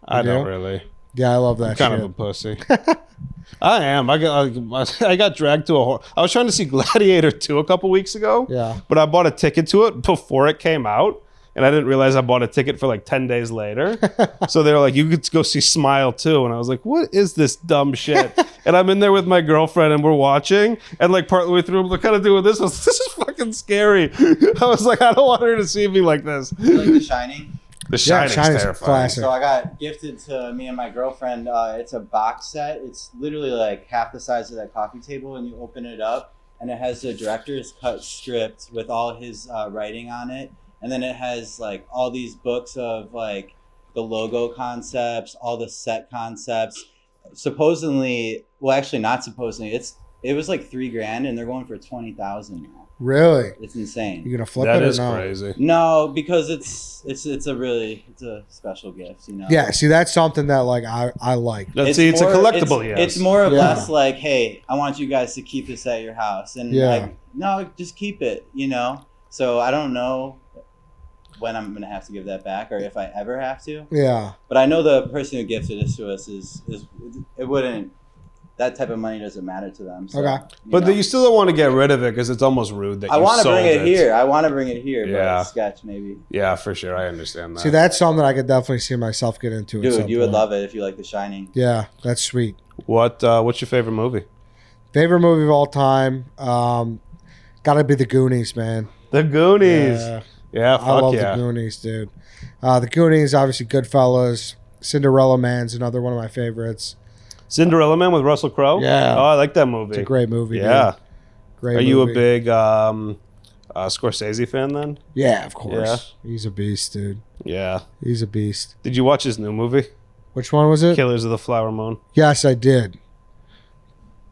I do? don't really. Yeah, I love that I'm kind shit. of a pussy. I am. I got dragged to a horror. I was trying to see Gladiator 2 a couple weeks ago. Yeah. But I bought a ticket to it before it came out. And I didn't realize I bought a ticket for like 10 days later. So they were like, you could go see Smile too. And I was like, what is this dumb shit? And I'm in there with my girlfriend and we're watching. And like partway way through, we're kind of doing this. I was, this is fucking scary. I was like, I don't want her to see me like this. You like The Shining? The Shining's Shining's terrifying. classic. So I got gifted to me and my girlfriend. It's a box set. It's literally like half the size of that coffee table, and you open it up, and it has the director's cut script with all his writing on it, and then it has like all these books of like the logo concepts, all the set concepts. Supposedly, well, actually not supposedly. It was like $3,000, and they're going for $20,000 now. Really? It's insane. You gonna flip That it is or no? crazy. No, because it's a special gift, you know. Yeah, see, that's something that like I like. Let's see, it's a collectible, yes. It's more or Yeah. less like, hey, I want you guys to keep this at your house, and Yeah. like, no, just keep it, you know. So I don't know when I'm gonna have to give that back, or if I ever have to. Yeah. But I know the person who gifted this to us is it wouldn't. That type of money doesn't matter to them. So, Okay. But you still don't want to get rid of it because it's almost rude that you I want to sold bring it here. I want to bring it here, Yeah. but sketch maybe. Yeah, for sure. I understand that. See, that's something I could definitely see myself get into. at some Dude, you would point. love it if you like The Shining. Yeah, that's sweet. What's your favorite movie? Favorite movie of all time? Gotta be The Goonies, man. The Goonies. Yeah. Yeah, I fuck love yeah. The Goonies, dude. The Goonies, obviously, Goodfellas. Cinderella Man's another one of my favorites. Cinderella Man with Russell Crowe? Yeah. Oh, I like that movie. It's a great movie. Yeah. Dude. Great. Are you a movie. big Scorsese fan then? Yeah, of course. He's a beast, dude. Yeah. He's a beast. Did you watch his new movie? Which one was it? Killers of the Flower Moon. Yes, I did.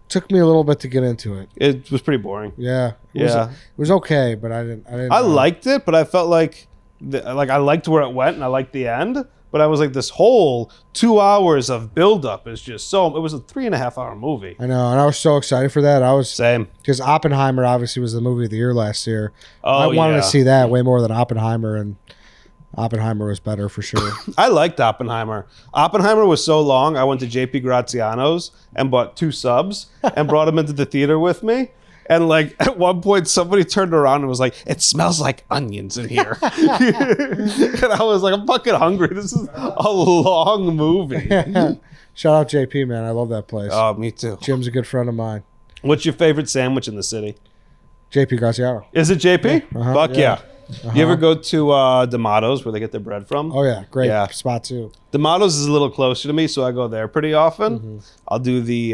Took me a little bit to get into it. It was pretty boring. Yeah. It Yeah. was okay, but I didn't. I liked it, but I felt like I liked where it went and I liked the end. But I was like, this whole 2 hours of buildup is just so. It was a 3.5 hour movie. I know, and I was so excited for that. I was Same. because Oppenheimer obviously was the movie of the year last year. Oh, I wanted yeah. to see that way more than Oppenheimer, and Oppenheimer was better for sure. I liked Oppenheimer. Oppenheimer was so long, I went to JP Graziano's and bought 2 subs and brought them into the theater with me. And like at one point, somebody turned around and was like, "It smells like onions in here." And I was like, "I'm fucking hungry. This is a long movie." Shout out JP, man. I love that place. Oh, me too. Jim's a good friend of mine. What's your favorite sandwich in the city? JP Graziano. Is it JP? Fuck yeah. Uh-huh. You ever go to D'Amato's where they get their bread from? Oh yeah, great Yeah. spot too. D'Amato's is a little closer to me, so I go there pretty often. I'll do the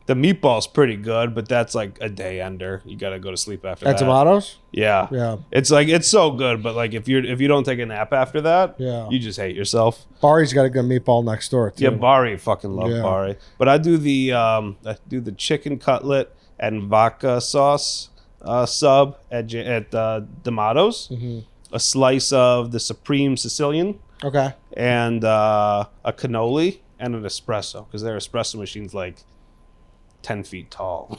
meatball's pretty good, but that's like a day ender. You gotta go to sleep after At that. Tomatoes? Yeah. Yeah. It's like it's so good, but like if you don't take a nap after that, Yeah. you just hate yourself. Bari's got a good meatball next door too. Yeah, Bari, fucking love Yeah. Bari. But I do the chicken cutlet and vodka sauce sub at D'Amato's. A slice of the Supreme Sicilian Okay. and a cannoli and an espresso because their espresso machine's like 10 feet tall.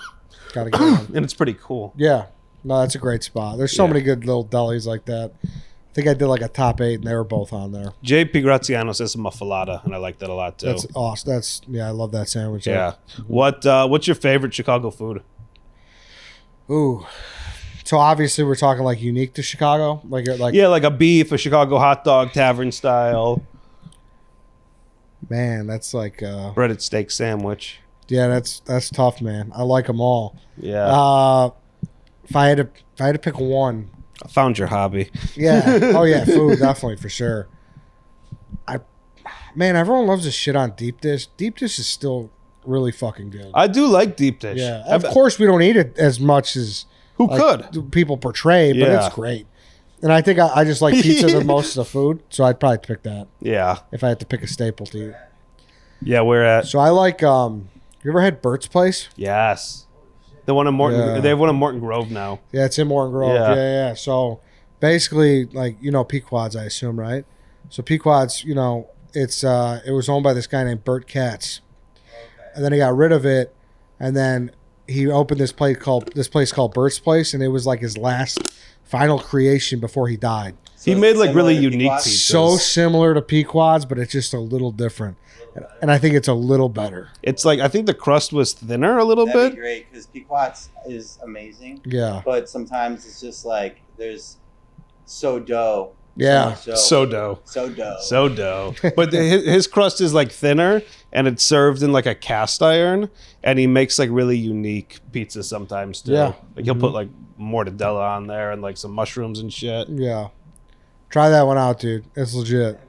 Gotta get one. And it's pretty cool. Yeah. No, that's a great spot. There's so Yeah. many good little delis like that. I think I did like a top 8 and they were both on there. JP Graziano says a muffalata, and I like that a lot too. That's awesome. I love that sandwich. Yeah. What's your favorite Chicago food? Ooh. So obviously we're talking like unique to Chicago. Like Yeah, like a beef, a Chicago hot dog, tavern style, man, that's like breaded steak sandwich. yeah, that's tough, man. I like them all. Yeah. If I had to pick one, I found your hobby. yeah. Oh yeah, food definitely for sure. Man, everyone loves this shit on deep dish. Deep dish is still really fucking good. I do like deep dish. Yeah, of course we don't eat it as much as Who like, could? people portray, but Yeah. it's great. And I think I just like pizza the most of the food, so I'd probably pick that Yeah. if I had to pick a staple to eat. Yeah, we're at. So I like. You ever had Bert's Place? Yes. The one in Morton. Yeah. They have one in Morton Grove now. Yeah, it's in Morton Grove. Yeah. Yeah. So basically, like Pequod's, I assume, right? So Pequod's, it was owned by this guy named Bert Katz, and then he got rid of it, and then he opened this place called Bert's Place, and it was like his last final creation before he died. He So made it's like really similar to unique Pequod's? pizzas. So similar to Pequod's, but it's just a little different, and I think it's a little better. It's like I think the crust was thinner a little That'd be bit. great because Pequod's is amazing, Yeah. but sometimes it's just like there's so dough. Yeah. So dough. So dough. So dough. But his crust is like thinner and it's served in like a cast iron, and he makes like really unique pizzas sometimes too. Yeah. Like he'll put like mortadella on there and like some mushrooms and shit. Yeah. Try that one out, dude. It's legit.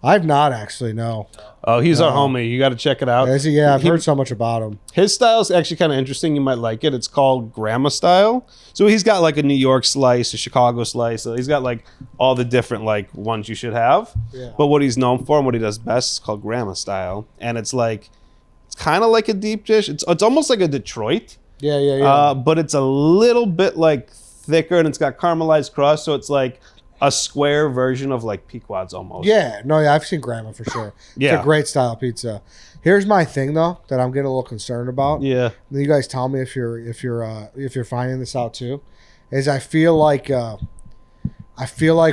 I've not actually, no. Oh, he's our homie. You got to check it out. Yeah, I've He- heard so much about him. His style is actually kind of interesting. You might like it. It's called grandma style. So he's got like a New York slice, a Chicago slice. So he's got like all the different like ones you should have. Yeah. But what he's known for and what he does best is called grandma style. And it's kind of like a deep dish. It's almost like a Detroit. Yeah. But it's a little bit like thicker and it's got caramelized crust. So it's like a square version of like Pequod's almost. Yeah, I've seen Grandma for sure. It's Yeah. a great style pizza. Here's my thing though that I'm getting a little concerned about. Yeah. Then you guys tell me if you're finding this out too. Is I feel like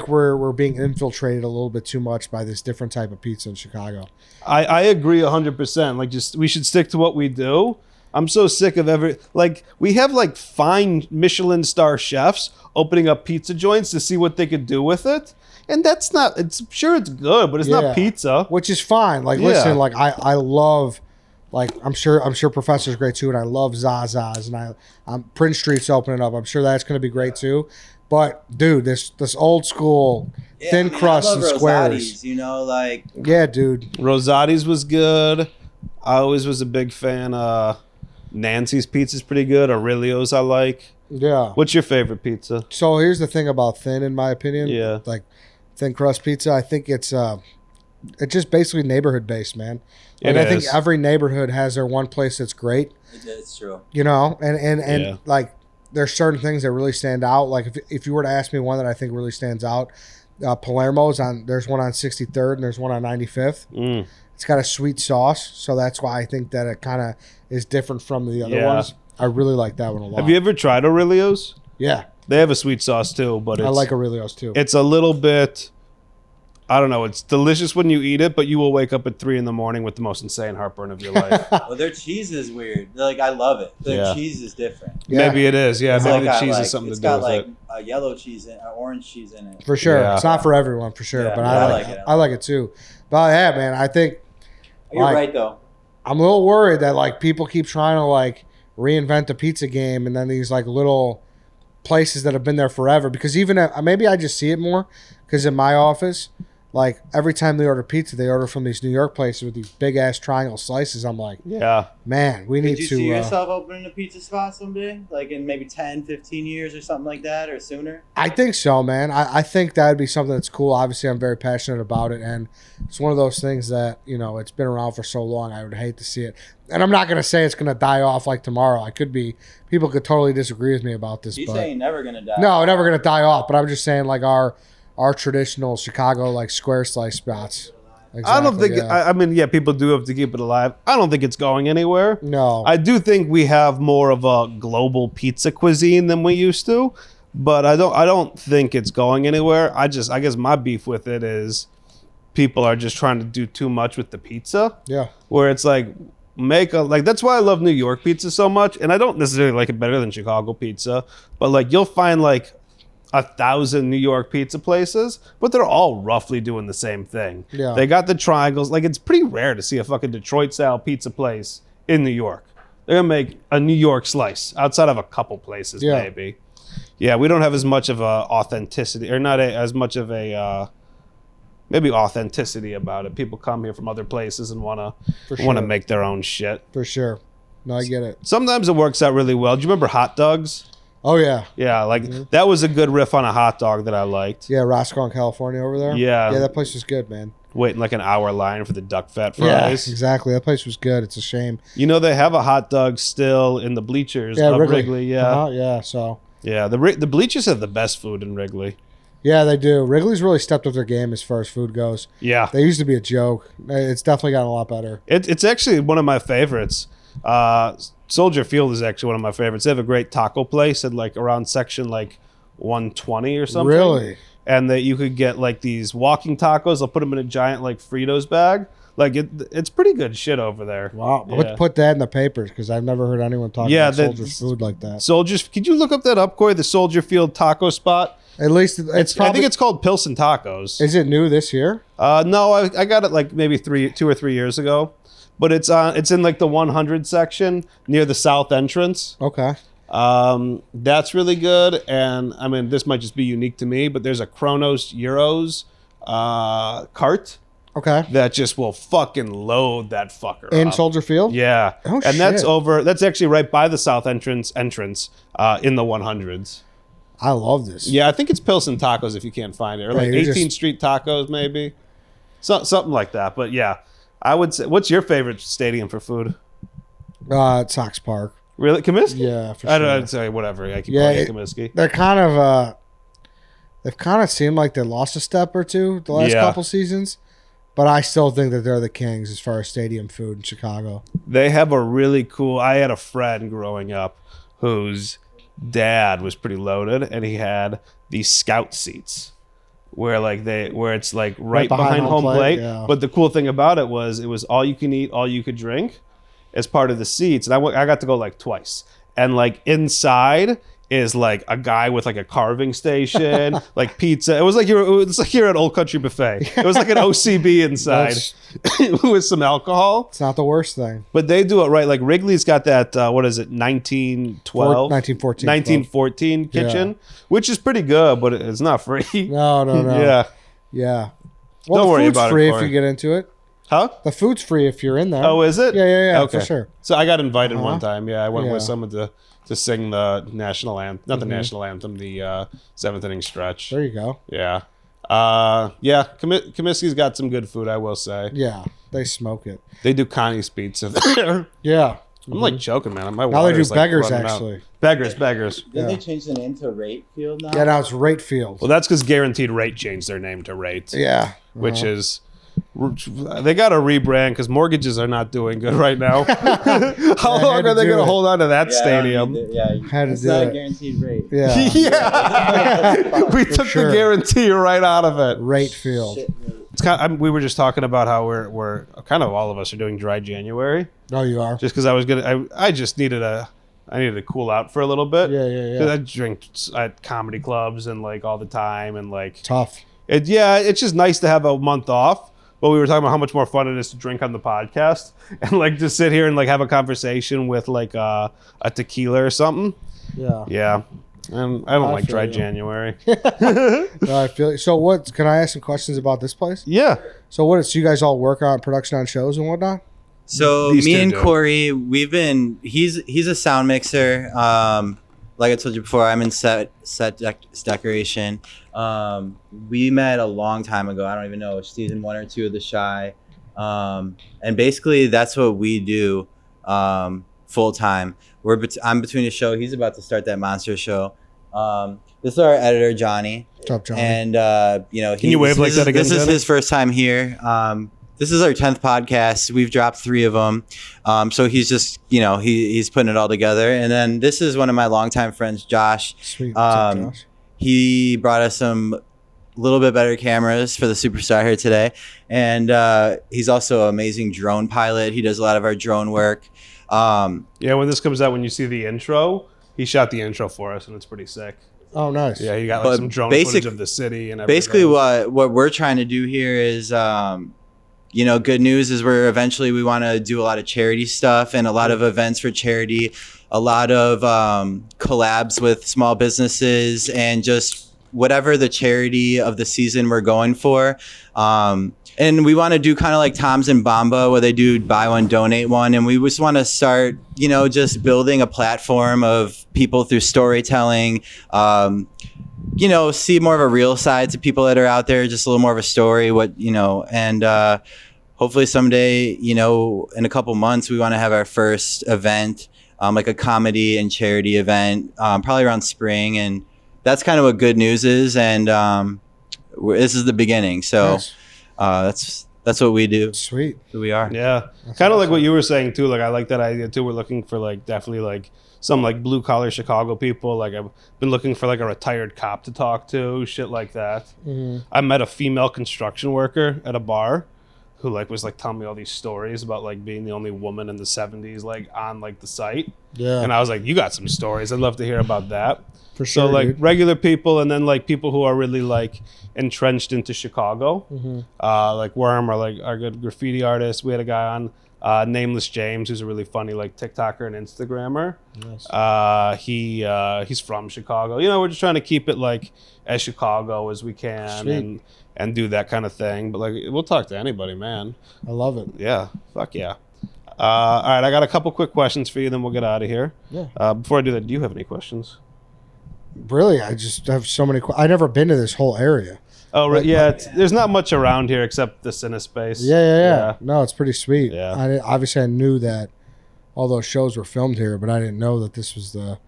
we're being infiltrated a little bit too much by this different type of pizza in Chicago. I agree 100%. Like, just we should stick to what we do. I'm so sick of we have like fine Michelin star chefs opening up pizza joints to see what they could do with it, and that's not. It's sure it's good, but it's Yeah. not pizza. Which is fine. Like, Yeah. listen, like I love, like I'm sure Professor's great too, and I love Zaza's, and I'm Prince Street's opening up. I'm sure that's going to be great too. But dude, this old school Yeah, thin I mean, crust I and love squares. Rosati's, like Yeah, dude. Rosati's was good. I always was a big fan. Nancy's pizza's pretty good. Aurelio's I like. Yeah. What's your favorite pizza? So here's the thing about thin, in my opinion. Yeah. Like thin crust pizza, I think it's just basically neighborhood based, man. Like, It I think is. every neighborhood has their one place that's great. it's true. And Yeah. like there's certain things that really stand out. Like if you were to ask me one that I think really stands out, Palermo's there's one on 63rd and there's one on 95th. Mm. It's got a sweet sauce, so that's why I think that it kind of is different from the other Yeah. ones. I really like that one a lot. Have you ever tried Aurelio's? Yeah, They have a sweet sauce too, but I like Aurelio's too. it's a little bit I don't know. It's delicious when you eat it, but you will wake up at 3 a.m. with the most insane heartburn of your life. Well, their cheese is weird. Like, I love it. Their cheese is different. Yeah. Maybe it is. Yeah, It's maybe the got, cheese like, is something it's to do got with like it. a yellow cheese in it, orange cheese in it. For sure. Yeah. It's not for everyone, for sure. Yeah, but yeah, I I like like it. it. I like it too. But yeah, man, I think You're like, right, though. I'm a little worried that like people keep trying to like reinvent the pizza game, and then these like little places that have been there forever. Because even maybe I just see it more because in my office, like every time they order pizza, they order from these New York places with these big ass triangle slices. I'm like, Yeah. man, we need Could you to. see yourself opening a pizza spot someday? Like in maybe 10, 15 years or something like that, or sooner? I think so, man. I think that would be something that's cool. Obviously, I'm very passionate about it, and it's one of those things that, you know, it's been around for so long. I would hate to see it. And I'm not going to say it's going to die off like tomorrow. People could totally disagree with me about this. He's but saying never gonna die. no, never going to die off. But I'm just saying, like, our traditional Chicago, like, square slice spots. I don't think. yeah. I mean, yeah, people do have to keep it alive. I don't think it's going anywhere. No. I do think we have more of a global pizza cuisine than we used to, but I don't think it's going anywhere. I guess my beef with it is people are just trying to do too much with the pizza. Yeah. Where it's like that's why I love New York pizza so much, and I don't necessarily like it better than Chicago pizza, but like you'll find like 1,000 New York pizza places, but they're all roughly doing the same thing. Yeah. They got the triangles. Like, it's pretty rare to see a fucking Detroit-style pizza place in New York. They're gonna make a New York slice outside of a couple places, Yeah. maybe. Yeah, we don't have as much of a authenticity, or not as much of a maybe authenticity about it. People come here from other places and wanna sure. make their own shit. For sure. No, I get it. Sometimes it works out really well. Do you remember hot dogs? Oh, yeah. Yeah, like that was a good riff on a hot dog that I liked. Yeah, Roscoe in California over there. Yeah. Yeah, that place was good, man. Waiting like an hour line for the duck fat Yeah, fries. exactly. That place was good. It's a shame. You know, they have a hot dog still in the bleachers Yeah, of Wrigley. Wrigley. Yeah, Yeah, so. yeah. The bleachers have the best food in Wrigley. Yeah, they do. Wrigley's really stepped up their game as far as food goes. Yeah, They used to be a joke. It's definitely gotten a lot better. it's actually one of my favorites. Soldier Field is actually one of my favorites. They have a great taco place at like around section like 120 or something. Really? And that you could get like these walking tacos. They'll put them in a giant like Fritos bag. Like it's pretty good shit over there. Wow. Yeah. Let's put that in the papers because I've never heard anyone talk about Soldier's food like that. Soldiers, could you look up that up, Corey? The Soldier Field taco spot. At least it's probably. I think it's called Pilsen Tacos. Is it new this year? No, I got it like maybe 2 or 3 years ago, but it's in like the 100 section near the south entrance. Okay. That's really good, and I mean this might just be unique to me, but there's a Kronos Euros cart Okay. that just will fucking load that fucker In up. Soldier Field? Yeah. Oh, and that's shit. that's actually right by the south entrance in the 100s. I love this. Yeah, I think it's Pilsen Tacos if you can't find it. Or like you're 18th just- Street Tacos maybe. Something like that. But yeah, I would say, what's your favorite stadium for food? Sox Park. Really? Comiskey? Yeah, for I sure. don't know, say whatever. I keep Yeah, calling it Comiskey. They're kind of they've kind of seemed like they lost a step or two the last Yeah. couple seasons, but I still think that they're the kings as far as stadium food in Chicago. They have a really cool. I had a friend growing up whose dad was pretty loaded, and he had these scout seats where it's like right behind home plate. yeah. But the cool thing about it was all you can eat, all you could drink as part of the seats. And I got to go like twice, and like inside is like a guy with like a carving station, like pizza. It was like you're at Old Country Buffet. It was like an OCB inside with some alcohol. It's not the worst thing. But they do it right. Like Wrigley's got that, 1912? 1914 kitchen, which is pretty good, but it's not free. No. Yeah. Well, Don't the worry food's about it, free if Corey. you get into it. Huh? The food's free if you're in there. Oh, is it? Yeah, Okay. for sure. So I got invited one time. Yeah, I went Yeah. with someone to sing the national anthem. Not the national anthem, the seventh inning stretch. There you go. Yeah. Comiskey's got some good food, I will say. Yeah, they smoke it. They do Connie's pizza there. Yeah. I'm like joking, man. My Now they do water's, like, Beggars, running out. actually. Beggars. Didn't they change the name to Rate Field now? Yeah, now it's Rate Field. Well, that's because Guaranteed Rate changed their name to Rate. Yeah. Which is, they got to rebrand because mortgages are not doing good right now. How long to are they do going to it. hold on to that Yeah, stadium? Had to it's do not it. a guaranteed rate. Yeah. Yeah. We took sure. the guarantee right out of it. Rate Field. Shit rate. it's kind of, we were just talking about how we're kind of all of us are doing dry January. No, you are. Just because I just needed to cool out for a little bit. Yeah. 'Cause I drink at comedy clubs and like all the time and like Tough. it's just nice to have a month off. But we were talking about how much more fun it is to drink on the podcast and like just sit here and like have a conversation with like a tequila or something. Yeah. Yeah. And I don't like feel dry you. January. No, I feel you. So what? Can I ask some questions about this place? Yeah. So what? So you guys all work on production on shows and whatnot? So These me two and do. Corey, he's a sound mixer. Like I told you before, I'm in set decoration. We met a long time ago. I don't even know, season 1 or 2 of The Chi. And basically that's what we do full time. I'm between a show. He's about to start that monster show. This is our editor, Johnny. What's up, John? And Can you wave like that again, This is Johnny? his first time here. This is our 10th podcast. We've dropped 3 of them. So he's just, he's putting it all together. And then this is one of my longtime friends, Josh. Sweet. What's up, Josh? He brought us some little bit better cameras for the Superstar here today. And he's also an amazing drone pilot. He does a lot of our drone work. Yeah, when this comes out, when you see the intro, he shot the intro for us and it's pretty sick. Oh, nice. Yeah, you got But like some drone footage of the city and everything. Basically what we're trying to do here is good news is we want to do a lot of charity stuff and a lot of events for charity, a lot of collabs with small businesses and just whatever the charity of the season we're going for. And we want to do kind of like Tom's and Bamba where they do buy one, donate one. And we just want to start, just building a platform of people through storytelling, see more of a real side to people that are out there, just a little more of a story, and hopefully someday, in a couple months, we want to have our first event, like a comedy and charity event, probably around spring. And that's kind of what good news is. And this is the beginning. So Nice. that's what we do. Sweet. Who we are. Yeah. Kind of like what you were saying too. Like I like that idea too. We're looking for like definitely like some like blue collar Chicago people. Like I've been looking for like a retired cop to talk to, shit like that. Mm-hmm. I met a female construction worker at a bar who like was like telling me all these stories about like being the only woman in the 70s like on like the site. Yeah. And I was like, you got some stories. I'd love to hear about that. For sure. So like dude. regular people and then like people who are really like entrenched into Chicago, like Worm or like our good graffiti artist. We had a guy on, Nameless James, who's a really funny like TikToker and Instagrammer. Nice. He's from Chicago. We're just trying to keep it like as Chicago as we can Sweet. and do that kind of thing. But like we'll talk to anybody, man. I love it. Yeah, fuck yeah. All right, I got a couple quick questions for you, then we'll get out of here. Yeah. Before I do that, do you have any questions? Really, I just have so many. I've never been to this whole area. Oh, right. Yeah, there's not much around here except the Cinespace. Yeah. No, it's pretty sweet. Yeah. Obviously, I knew that all those shows were filmed here, but I didn't know that this was the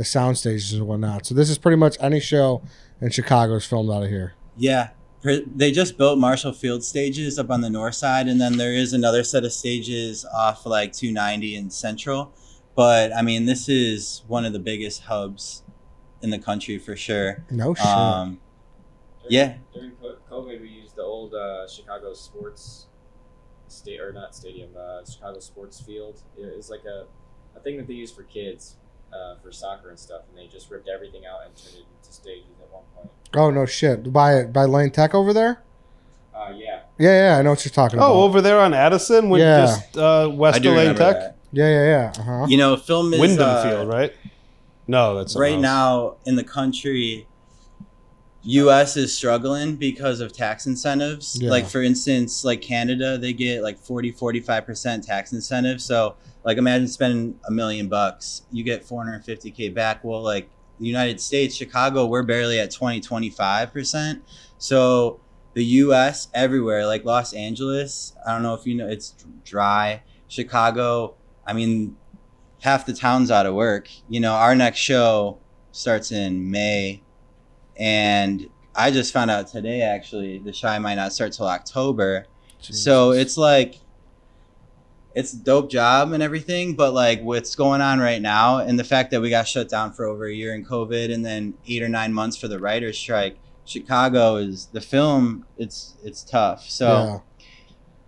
sound stages and whatnot. So this is pretty much any show in Chicago is filmed out of here. Yeah. They just built Marshall Field stages up on the north side, and then there is another set of stages off like 290 in Central. But I mean, this is one of the biggest hubs in the country for sure. No shit. Yeah. During COVID, we used the old Chicago sports Chicago sports field. It was like a thing that they used for kids for soccer and stuff, and they just ripped everything out and turned it into stages at one point. Oh no shit! By Lane Tech over there. Yeah. Yeah, I know what you're talking about. Oh, over there on Addison, with Yeah. just west I of do Lane remember Tech, that. Yeah. Uh-huh. Film is Wyndham Field, right? No, that's right something else. now in the country. U.S. is struggling because of tax incentives. Yeah. Like, for instance, like Canada, they get like 40-45% tax incentives. So, like, imagine spending $1 million, you get $450K back. Well, like the United States, Chicago, we're barely at 20-25%. So the U.S. everywhere, like Los Angeles, I don't know if you know, it's dry. Chicago, I mean, half the town's out of work. Our next show starts in May. And I just found out today, actually, the Chi might not start till October. Jesus. So it's like, it's a dope job and everything, but like what's going on right now and the fact that we got shut down for over a year in COVID and then 8 or 9 months for the writer's strike, Chicago is the film. It's tough. So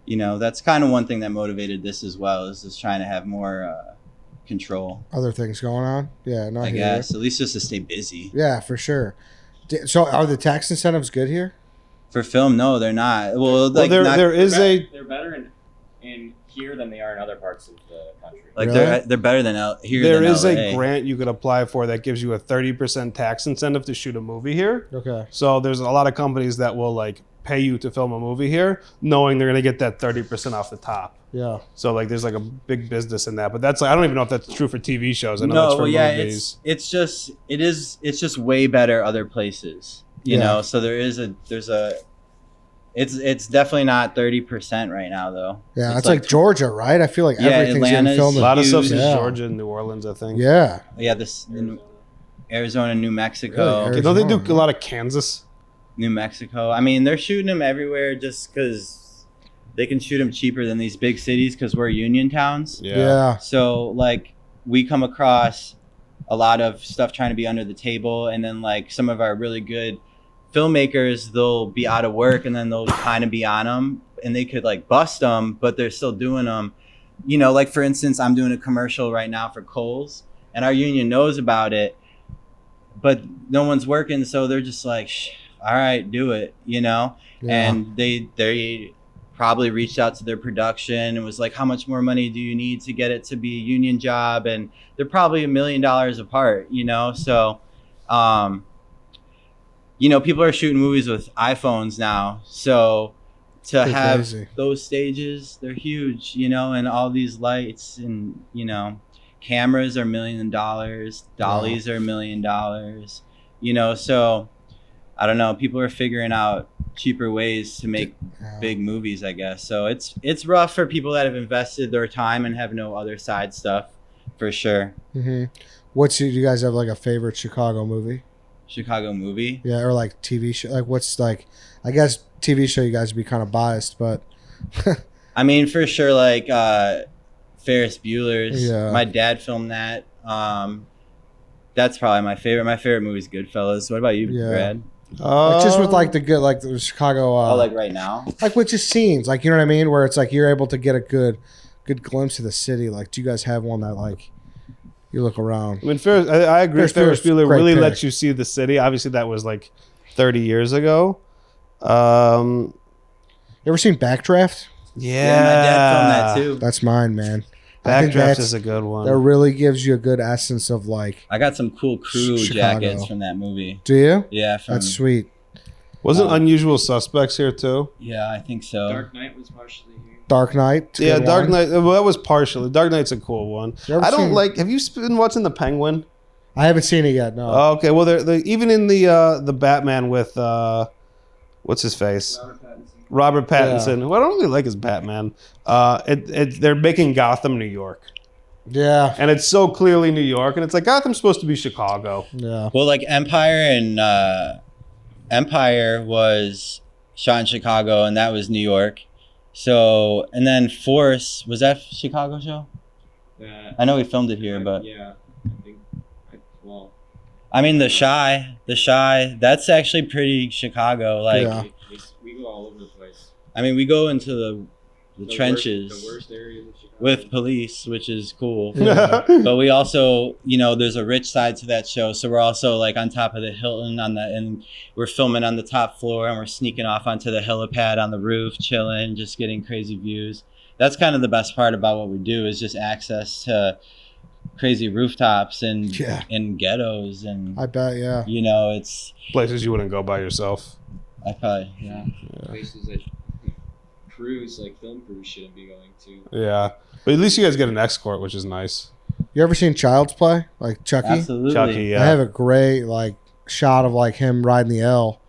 that's kind of one thing that motivated this as well, is just trying to have more control. Other things going on. Yeah, no, I guess at least just to stay busy. Yeah, for sure. So are the tax incentives good here? For film, no, they're not. Well, they're better in here than they are in other parts of the country. Like Really? they're better than here. There than is LA. a grant you could apply for that gives you a 30% tax incentive to shoot a movie here. Okay. So there's a lot of companies that will like pay you to film a movie here, knowing they're gonna get that 30% off the top. Yeah. So like there's like a big business in that, but that's like, I don't even know if that's true for TV shows. I know that's for movies. it's just way better other places. You know, so it's definitely not 30% right now though. Yeah, it's like Georgia, right? I feel like everything's Atlanta's getting filmed. A lot of stuff's in Yeah. Georgia and New Orleans, I think. Yeah. Yeah, this in Arizona, New Mexico. Really? Don't they do a lot of Kansas? New Mexico. I mean, they're shooting them everywhere just because they can shoot them cheaper than these big cities because we're union towns. Yeah. So like we come across a lot of stuff trying to be under the table, and then like some of our really good filmmakers, they'll be out of work and then they'll kind of be on them, and they could like bust them, but they're still doing them. You know, like for instance, I'm doing a commercial right now for Kohl's, and our union knows about it, but no one's working, so they're just like, all right, do it, you know? Yeah. And they probably reached out to their production and was like, how much more money do you need to get it to be a union job? And they're probably $1 million apart, you know? So, people are shooting movies with iPhones now. So to Pretty have crazy. those stages, they're huge, and all these lights and, cameras are $1 million, dollies are $1 million, so I don't know. People are figuring out cheaper ways to make big movies, I guess. So it's rough for people that have invested their time and have no other side stuff, for sure. Mm-hmm. Do you guys have like a favorite Chicago movie? Chicago movie? Yeah, or like TV show. Like what's like? I guess TV show. You guys would be kind of biased, but I mean, for sure, like Ferris Bueller's. Yeah. My dad filmed that. That's probably my favorite. My favorite movie is Goodfellas. What about you, Yeah. Brad? like just with like the good, like the Chicago. Like right now? Like with just scenes, like you know what I mean, where it's like you're able to get a good glimpse of the city. Like, do you guys have one that like you look around? I mean, I agree. Ferris Bueller great really pick. lets you see the city. Obviously, that was like 30 years ago. You ever seen Backdraft? Yeah, my dad filmed that too. That's mine, man. I think Backdraft is a good one. That really gives you a good essence of like. I got some cool crew Chicago. jackets from that movie. Do you? Yeah, That's sweet. Wasn't Unusual Suspects here too? Yeah, I think so. Dark Knight was partially here. Dark Knight. it's a Yeah, good Dark one. Knight. Well, that was partially. Dark Knight's a cool one. You ever I don't seen- like. Have you been watching The Penguin? I haven't seen it yet. No. Oh, okay. Well, they're even in the Batman with what's his face? Robert Pattinson. Who I don't really like his Batman. They're making Gotham, New York, Yeah. and it's so clearly New York, and it's like Gotham's supposed to be Chicago. Yeah. Well, like Empire was shot in Chicago, and that was New York. So, and then Force, was that a Chicago show? I know we filmed it here, but Yeah, I think. Well, I mean, The Shy, that's actually pretty Chicago. Like, Yeah. we go all over the place. I mean, we go into the trenches The worst areas of Chicago. with police, which is cool. Yeah. But we also, there's a rich side to that show. So we're also like on top of the Hilton and we're filming on the top floor, and we're sneaking off onto the helipad on the roof, chilling, just getting crazy views. That's kind of the best part about what we do, is just access to crazy rooftops and ghettos. And, I bet. Yeah. it's, Places you wouldn't go by yourself. I probably, yeah. Places that film crews shouldn't be going to. Yeah, but at least you guys get an escort, which is nice. You ever seen Child's Play? Like Chucky? Absolutely. Chucky, yeah. I have a great like shot of like him riding the L.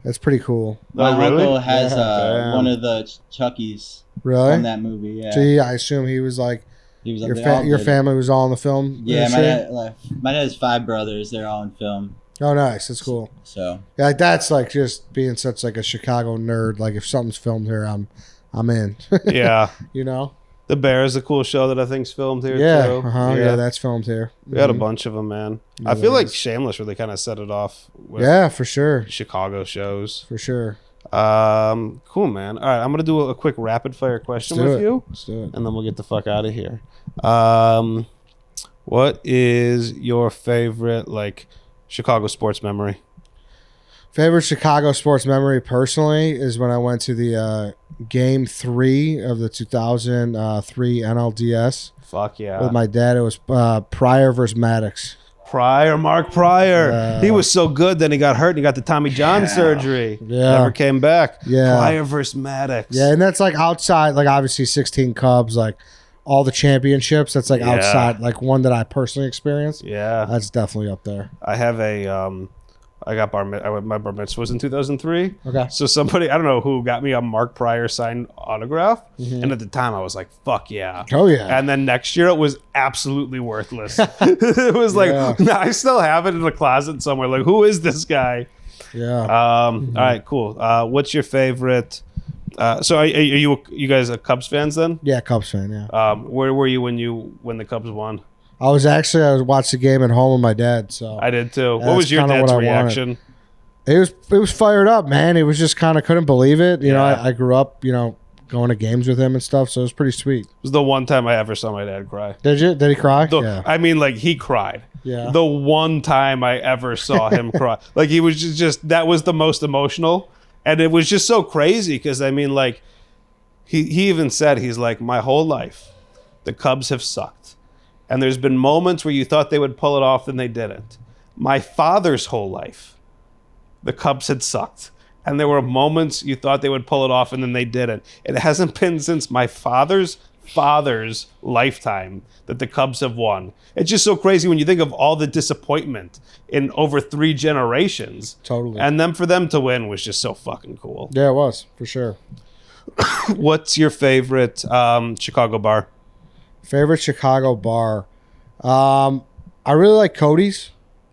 That's pretty cool. My Oh, really? uncle has Damn. one of the Chuckies Really? from that movie. Yeah. Gee, I assume he was like He was your they all your did. family was all in the film. Yeah, industry? my dad has 5 brothers. They're all in film. Oh, nice. That's cool. So Yeah, like that's like just being such like a Chicago nerd. Like if something's filmed here, I'm in. Yeah. You know? The Bear is a cool show that I think's filmed here Yeah, too. yeah, that's filmed here. We had a bunch of them, man. I Yeah, feel there like is. Shameless really kind of set it off with Yeah, for sure. Chicago shows. For sure. Cool, man. All right, I'm gonna do a quick rapid fire question Let's do with it. you, Let's do it. and then we'll get the fuck out of here. What is your favorite like Chicago sports memory? Favorite Chicago sports memory personally is when I went to the game 3 of the 2003 NLDS Fuck yeah. with my dad. It was Pryor versus Matthys. Mark Pryor. He was so good. Then he got hurt and he got the Tommy John surgery. Yeah. Never came back. Yeah. Pryor versus Matthys. Yeah, and that's like outside, like obviously 16 Cubs, like all the championships. That's like Yeah. outside, like one that I personally experienced. Yeah. That's definitely up there. I have I got my bar mitzvah was in 2003. Okay. So somebody, I don't know who, got me a Mark Pryor signed autograph. Mm-hmm. And at the time I was like, fuck yeah. Oh, yeah. And then next year it was absolutely worthless. It was like, Yeah. I still have it in the closet somewhere. Like, who is this guy? Yeah. All right, cool. What's your favorite? So are you guys Cubs fans then? Yeah, Cubs fan, yeah. Where were you when the Cubs won? I was watching the game at home with my dad, so I did too. Yeah, What was that's your kinda dad's what I wanted. reaction? it was fired up, man. He was just kind of couldn't believe it. You know, Yeah. I grew up, going to games with him and stuff, so it was pretty sweet. It was the one time I ever saw my dad cry. Did you? Did he cry? Yeah. I mean, like, he cried. Yeah. The one time I ever saw him cry. Like, he was just that was the most emotional. And it was just so crazy because, I mean, like, he even said, he's like, my whole life, the Cubs have sucked. And there's been moments where you thought they would pull it off and they didn't. My father's whole life, the Cubs had sucked. And there were moments you thought they would pull it off and then they didn't. It hasn't been since my father's lifetime that the Cubs have won. It's just so crazy when you think of all the disappointment in over 3 generations. Totally. And then for them to win was just so fucking cool. Yeah, it was for sure. What's your favorite Chicago bar? Favorite Chicago bar? I really like Cody's.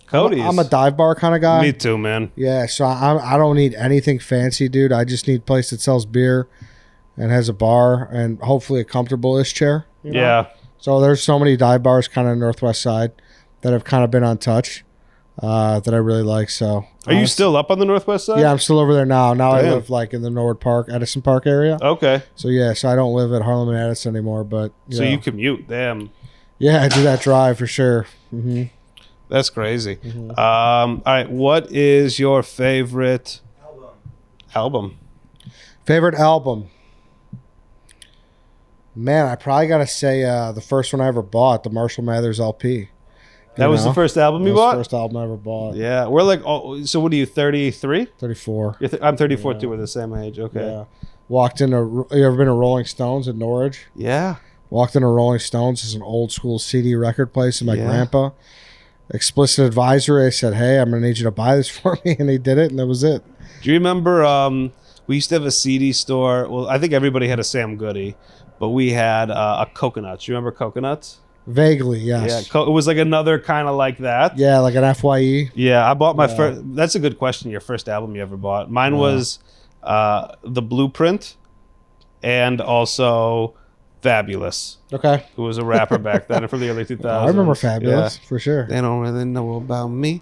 Cody's. I'm a dive bar kind of guy. Me too, man. Yeah, so I don't need anything fancy, dude. I just need a place that sells beer and has a bar and hopefully a comfortable-ish chair. you know? Yeah. So there's so many dive bars kind of Northwest side that have kind of been untouched that I really like. So Are you still up on the Northwest side? Yeah, I'm still over there now. Now I Damn. live like in the Norwood Park, Edison Park area. Okay. So yeah, so I don't live at Harlem and Edison anymore, but So you commute. Damn. yeah, I do that drive for sure. Hmm. That's crazy. All right. What is your favorite album? Favorite album? Man, I probably gotta say the first one I ever bought, the Marshall Mathers LP. That was the first album you That was bought? the first album I ever bought. Yeah. We're like, oh, so what are you, 33? 34. I'm 34 too. We're the same age. Okay. Yeah. Walked into. You ever been to Rolling Stones in Norwich? Yeah. Walked into Rolling Stones. It's an old school CD record place. And my Yeah. grandpa, explicit advisory. I said, "Hey, I'm gonna need you to buy this for me," and he did it, and that was it. Do you remember we used to have a CD store? Well, I think everybody had a Sam Goody, but we had a Coconuts. Do you remember Coconuts? Vaguely, yes. Yeah. It was like another kind of like that. Yeah, like an FYE. Yeah, I bought my first. That's a good question. Your first album you ever bought? Mine was The Blueprint, and also Fabulous, Okay. who was a rapper back then from the early 2000s. I remember Fabulous for sure. They don't really know about me.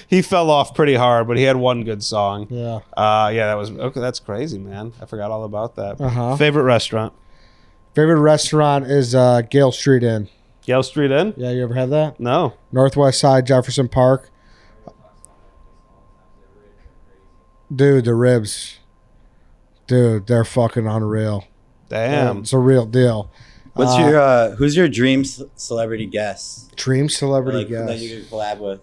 He fell off pretty hard, but he had one good song. Yeah. Yeah, that was okay. That's crazy, man. I forgot all about that. Uh-huh. Favorite restaurant? Favorite restaurant is Gale Street Inn. Yale Street Inn? Yeah, you ever have that? No. Northwest side, Jefferson Park. Dude, the ribs. Dude, they're fucking unreal. Damn. It's a real deal. What's your who's your dream celebrity guest? Dream celebrity Like, that guest? you could collab with?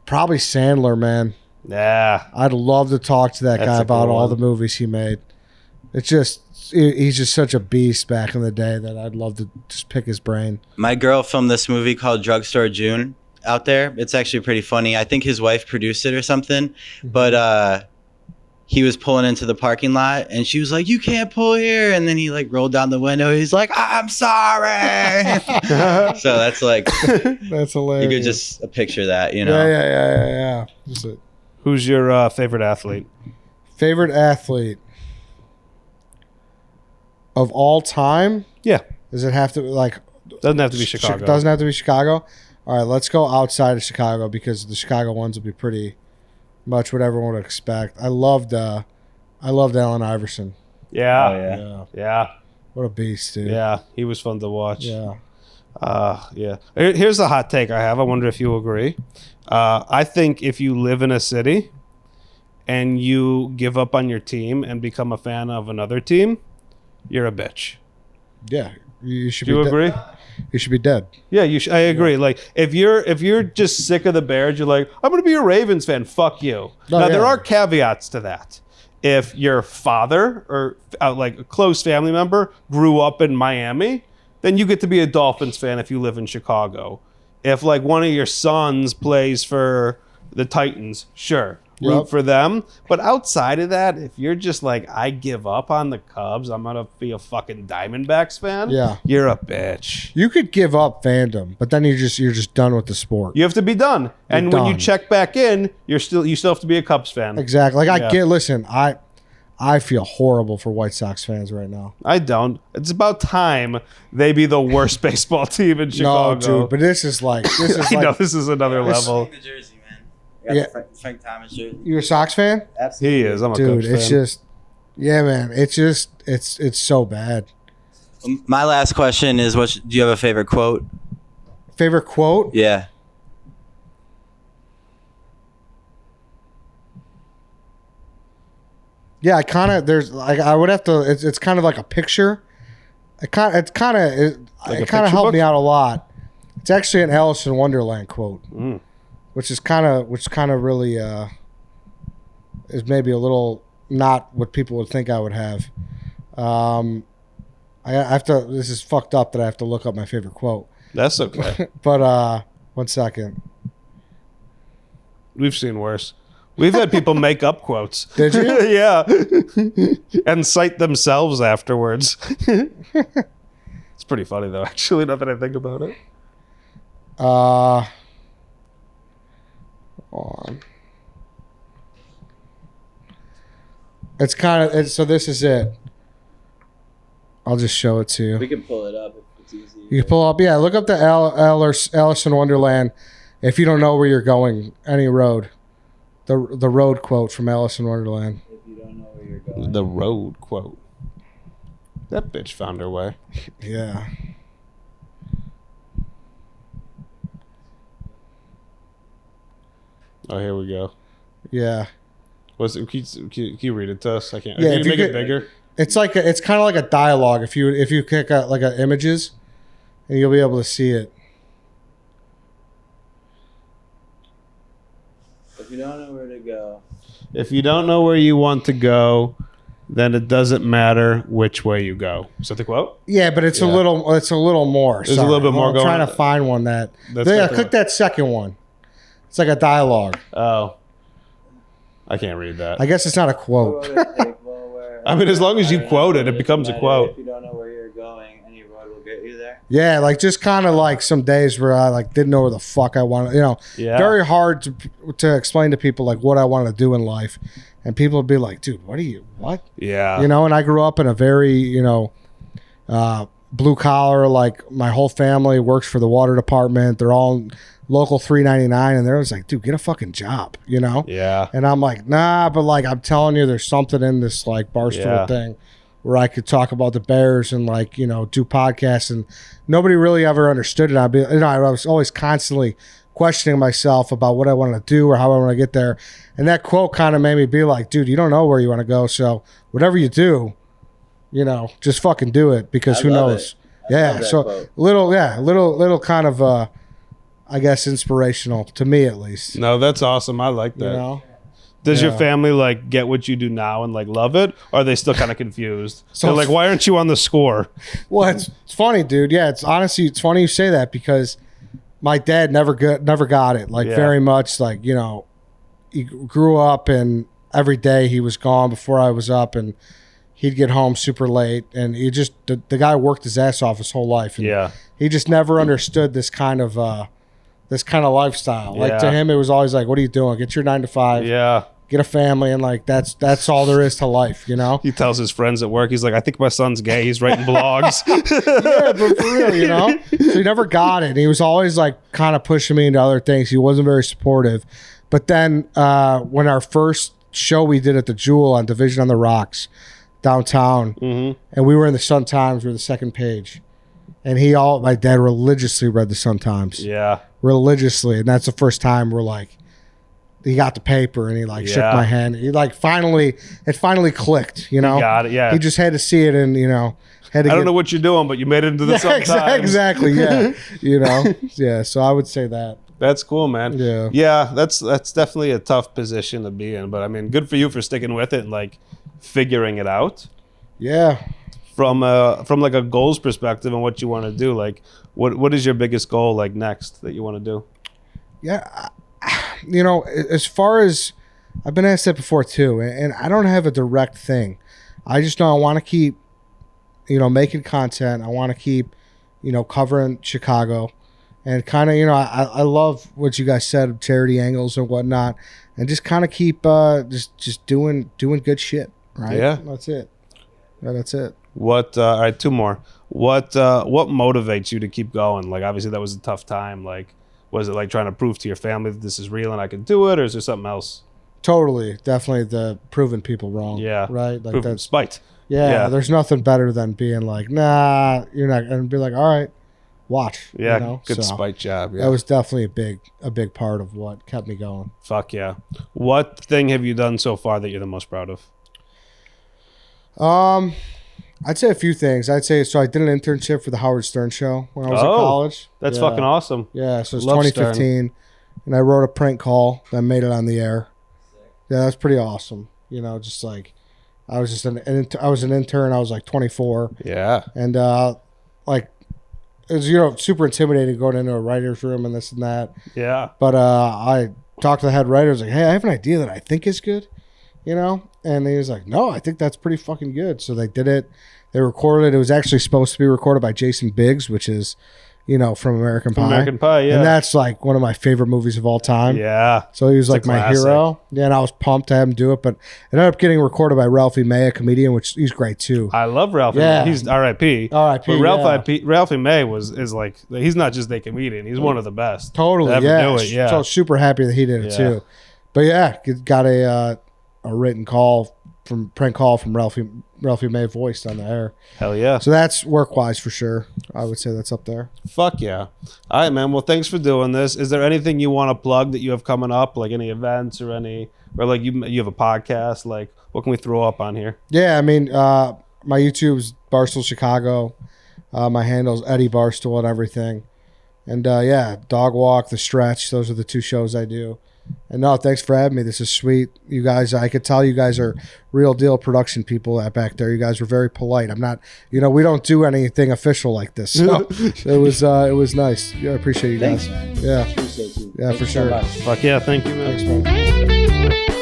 Probably Sandler, man. Yeah. I'd love to talk to that That's guy a about cool all one. the movies he made. It's just, he's just such a beast back in the day that I'd love to just pick his brain. My girl filmed this movie called Drugstore June out there. It's actually pretty funny. I think his wife produced it or something, but he was pulling into the parking lot and she was like, "You can't pull here." And then he like rolled down the window. He's like, "I'm sorry." So that's like, That's hilarious. you could just picture that, you know? Yeah. That's it. Who's your favorite athlete? Favorite athlete? Of all time, Yeah. does it have to like? Doesn't have to be Chicago. Doesn't have to be Chicago. All right, let's go outside of Chicago because the Chicago ones will be pretty much what everyone would expect. I loved Allen Iverson. Yeah. Oh, yeah. Yeah, Yeah. what a beast, dude. Yeah. He was fun to watch. Yeah. Yeah. Here's the hot take I have. I wonder if you agree. I think if you live in a city and you give up on your team and become a fan of another team, you're a bitch. Yeah, you should. Do you agree? You should be dead. Yeah, I agree. Yeah. Like if you're just sick of the Bears, you're like, I'm gonna be a Ravens fan. Fuck you. Now there are caveats to that. If your father or like a close family member grew up in Miami, then you get to be a Dolphins fan if you live in Chicago. If like one of your sons plays for the Titans, sure, root for them. But outside of that, if you're just like, I give up on the Cubs, I'm gonna be a fucking Diamondbacks fan. Yeah, you're a bitch. You could give up fandom, but then you're just done with the sport. You have to be done. And when you check back in, you still have to be a Cubs fan. Exactly. Like listen, I feel horrible for White Sox fans right now. I don't. It's about time they be the worst baseball team in Chicago. No, dude, but this is like I know this is another level. The jersey, man. I got the Frank Thomas jersey. You're a Sox fan? Absolutely. He is. I'm a dude. Cubs fan. It's just, yeah, man. It's so bad. My last question is: do you have a favorite quote? Favorite quote? Yeah. Yeah, I would have to. It's kind of like a picture. It kind of helped me out a lot. It's actually an Alice in Wonderland quote, which kind of really is maybe a little not what people would think I would have. I have to. This is fucked up that I have to look up my favorite quote. That's okay. But 1 second. We've seen worse. We've had people make up quotes. Did you? Yeah. And cite themselves afterwards. It's pretty funny, though, actually, now that I think about it. On. So this is it. I'll just show it to you. We can pull it up if it's easy. You can pull up, yeah. Look up the Alice in Wonderland. If you don't know where you're going, any road. The road quote from Alice in Wonderland. If you don't know where you're going. The road quote. That bitch found her way. Yeah. Oh, here we go. Yeah. Can you read it to us? I can't. Yeah, Can you make it bigger? It's kind of like a dialogue. If you click like images, and you'll be able to see it. If you don't know where to go. If you don't know where you want to go, then it doesn't matter which way you go. Is that the quote? Yeah, but it's a little more. There's a little bit more I'm going trying on. to find one that. That's Yeah, got the- click that second one. It's like a dialogue. Oh. I can't read that. I guess it's not a quote. I mean, as long as you quote it, it becomes a quote. If you don't know where you're going, any road will get you there. Yeah, like just kind of like some days where I like didn't know where the fuck I wanted. Yeah. Very hard to explain to people like what I want to do in life, and people would be like, "Dude, what?" Yeah. And I grew up in a very blue collar. Like my whole family works for the water department. They're all local 399, and they're always like, "Dude, get a fucking job," Yeah. And I'm like, nah, but like I'm telling you, there's something in this like Barstool thing where I could talk about the Bears and like do podcasts, and nobody really ever understood it. I was always constantly questioning myself about what I want to do or how I want to get there, and that quote kind of made me be like, dude, you don't know where you want to go, so whatever you do, just fucking do it because who knows? Yeah, so quote. little kind of I guess inspirational to me at least. No, that's awesome. I like that. Does Yeah. your family like get what you do now and like love it? Or are they still kind of confused? So They're like, why aren't you on the score? Well, it's funny, dude. Yeah, it's funny you say that because my dad never got it. Like very much like, he grew up and every day he was gone before I was up, and he'd get home super late, and he just the guy worked his ass off his whole life. And Yeah. he just never understood this kind of lifestyle. Like to Yeah. him, it was always like, what are you doing? Get your 9 to 5. Yeah. get a family, and like that's all there is to life, you know. He tells his friends at work, he's like, I think my son's gay. He's writing blogs. Yeah, but for real, you know. So he never got it. He was always like kind of pushing me into other things. He wasn't very supportive. But then when our first show we did at the Jewel on Division on the Rocks downtown, and we were in the Sun Times, we were the second page, and my dad religiously read the Sun Times. Yeah. Religiously, and that's the first time we're like, he got the paper and he like shook my hand. He like it finally clicked, you know. He got it, yeah. He just had to see it, and you know, had to. I don't know what you're doing, but you made it into the Sun Times. Exactly, yeah. You know, yeah. So I would say that. That's cool, man. Yeah. Yeah, that's definitely a tough position to be in, but I mean, good for you for sticking with it and like figuring it out. Yeah. From like a goals perspective and what you want to do, like what is your biggest goal like next that you want to do? Yeah, you know, as far as I've been asked that before too, and I don't have a direct thing. I just know I want to keep, you know, making content. I want to keep, you know, covering Chicago, and kind of, you know, I love what you guys said, charity angles and whatnot, and just kind of keep just doing good shit. Right? Yeah, that's it. Yeah, that's it. What? All right, two more. What motivates you to keep going? Like, obviously, that was a tough time. Like, was it like trying to prove to your family that this is real and I can do it, or is there something else? Totally, definitely the proving people wrong. Yeah, right. Like that's spite. Yeah, there's nothing better than being like, nah, you're not, and be like, all right, watch. Yeah, you know? good spite job. Yeah, that was definitely a big part of what kept me going. Fuck yeah. What thing have you done so far that you're the most proud of? I'd say a few things. I'd say, so I did an internship for the Howard Stern Show when I was in college. That's fucking awesome. Yeah, so it's 2015, and I wrote a prank call that made it on the air. Yeah, that's pretty awesome. You know, just like, I was just an intern. I was like 24. Yeah. And like, it was, you know, super intimidating going into a writer's room and this and that. Yeah. But I talked to the head writer. I was like, hey, I have an idea that I think is good, you know? And he was like, no, I think that's pretty fucking good. So they did it. They recorded it. It was actually supposed to be recorded by Jason Biggs, which is, you know, from American Pie. American Pie, yeah. And that's like one of my favorite movies of all time. Yeah. So he was like my hero. Yeah, and I was pumped to have him do it. But it ended up getting recorded by Ralphie May, a comedian, which he's great too. I love Ralphie Yeah. May. He's R.I.P. R.I.P. But Ralphie May is like, he's not just a comedian. He's one of the best. Totally, to ever yeah. do it. Yeah. So super happy that he did it too. But yeah, got a written prank call from Ralphie May voiced on the air. Hell yeah. So that's work-wise for sure. I would say that's up there. Fuck yeah. All right, man. Well, thanks for doing this. Is there anything you want to plug that you have coming up, like any events or like you have a podcast? Like, what can we throw up on here? Yeah, I mean, my YouTube's Barstool Chicago. My handle's Eddie Barstool and everything. And yeah, Dog Walk, The Stretch. Those are the two shows I do. And no, thanks for having me. This is sweet. You guys, I could tell you guys are real deal production people back there. You guys were very polite. I'm not, you know, we don't do anything official like this. So it was nice. Yeah, I appreciate you guys. Thanks, man. Yeah. Appreciate you. Yeah, Thanks for so sure. much. Fuck yeah. Thank you, man. Thanks, man.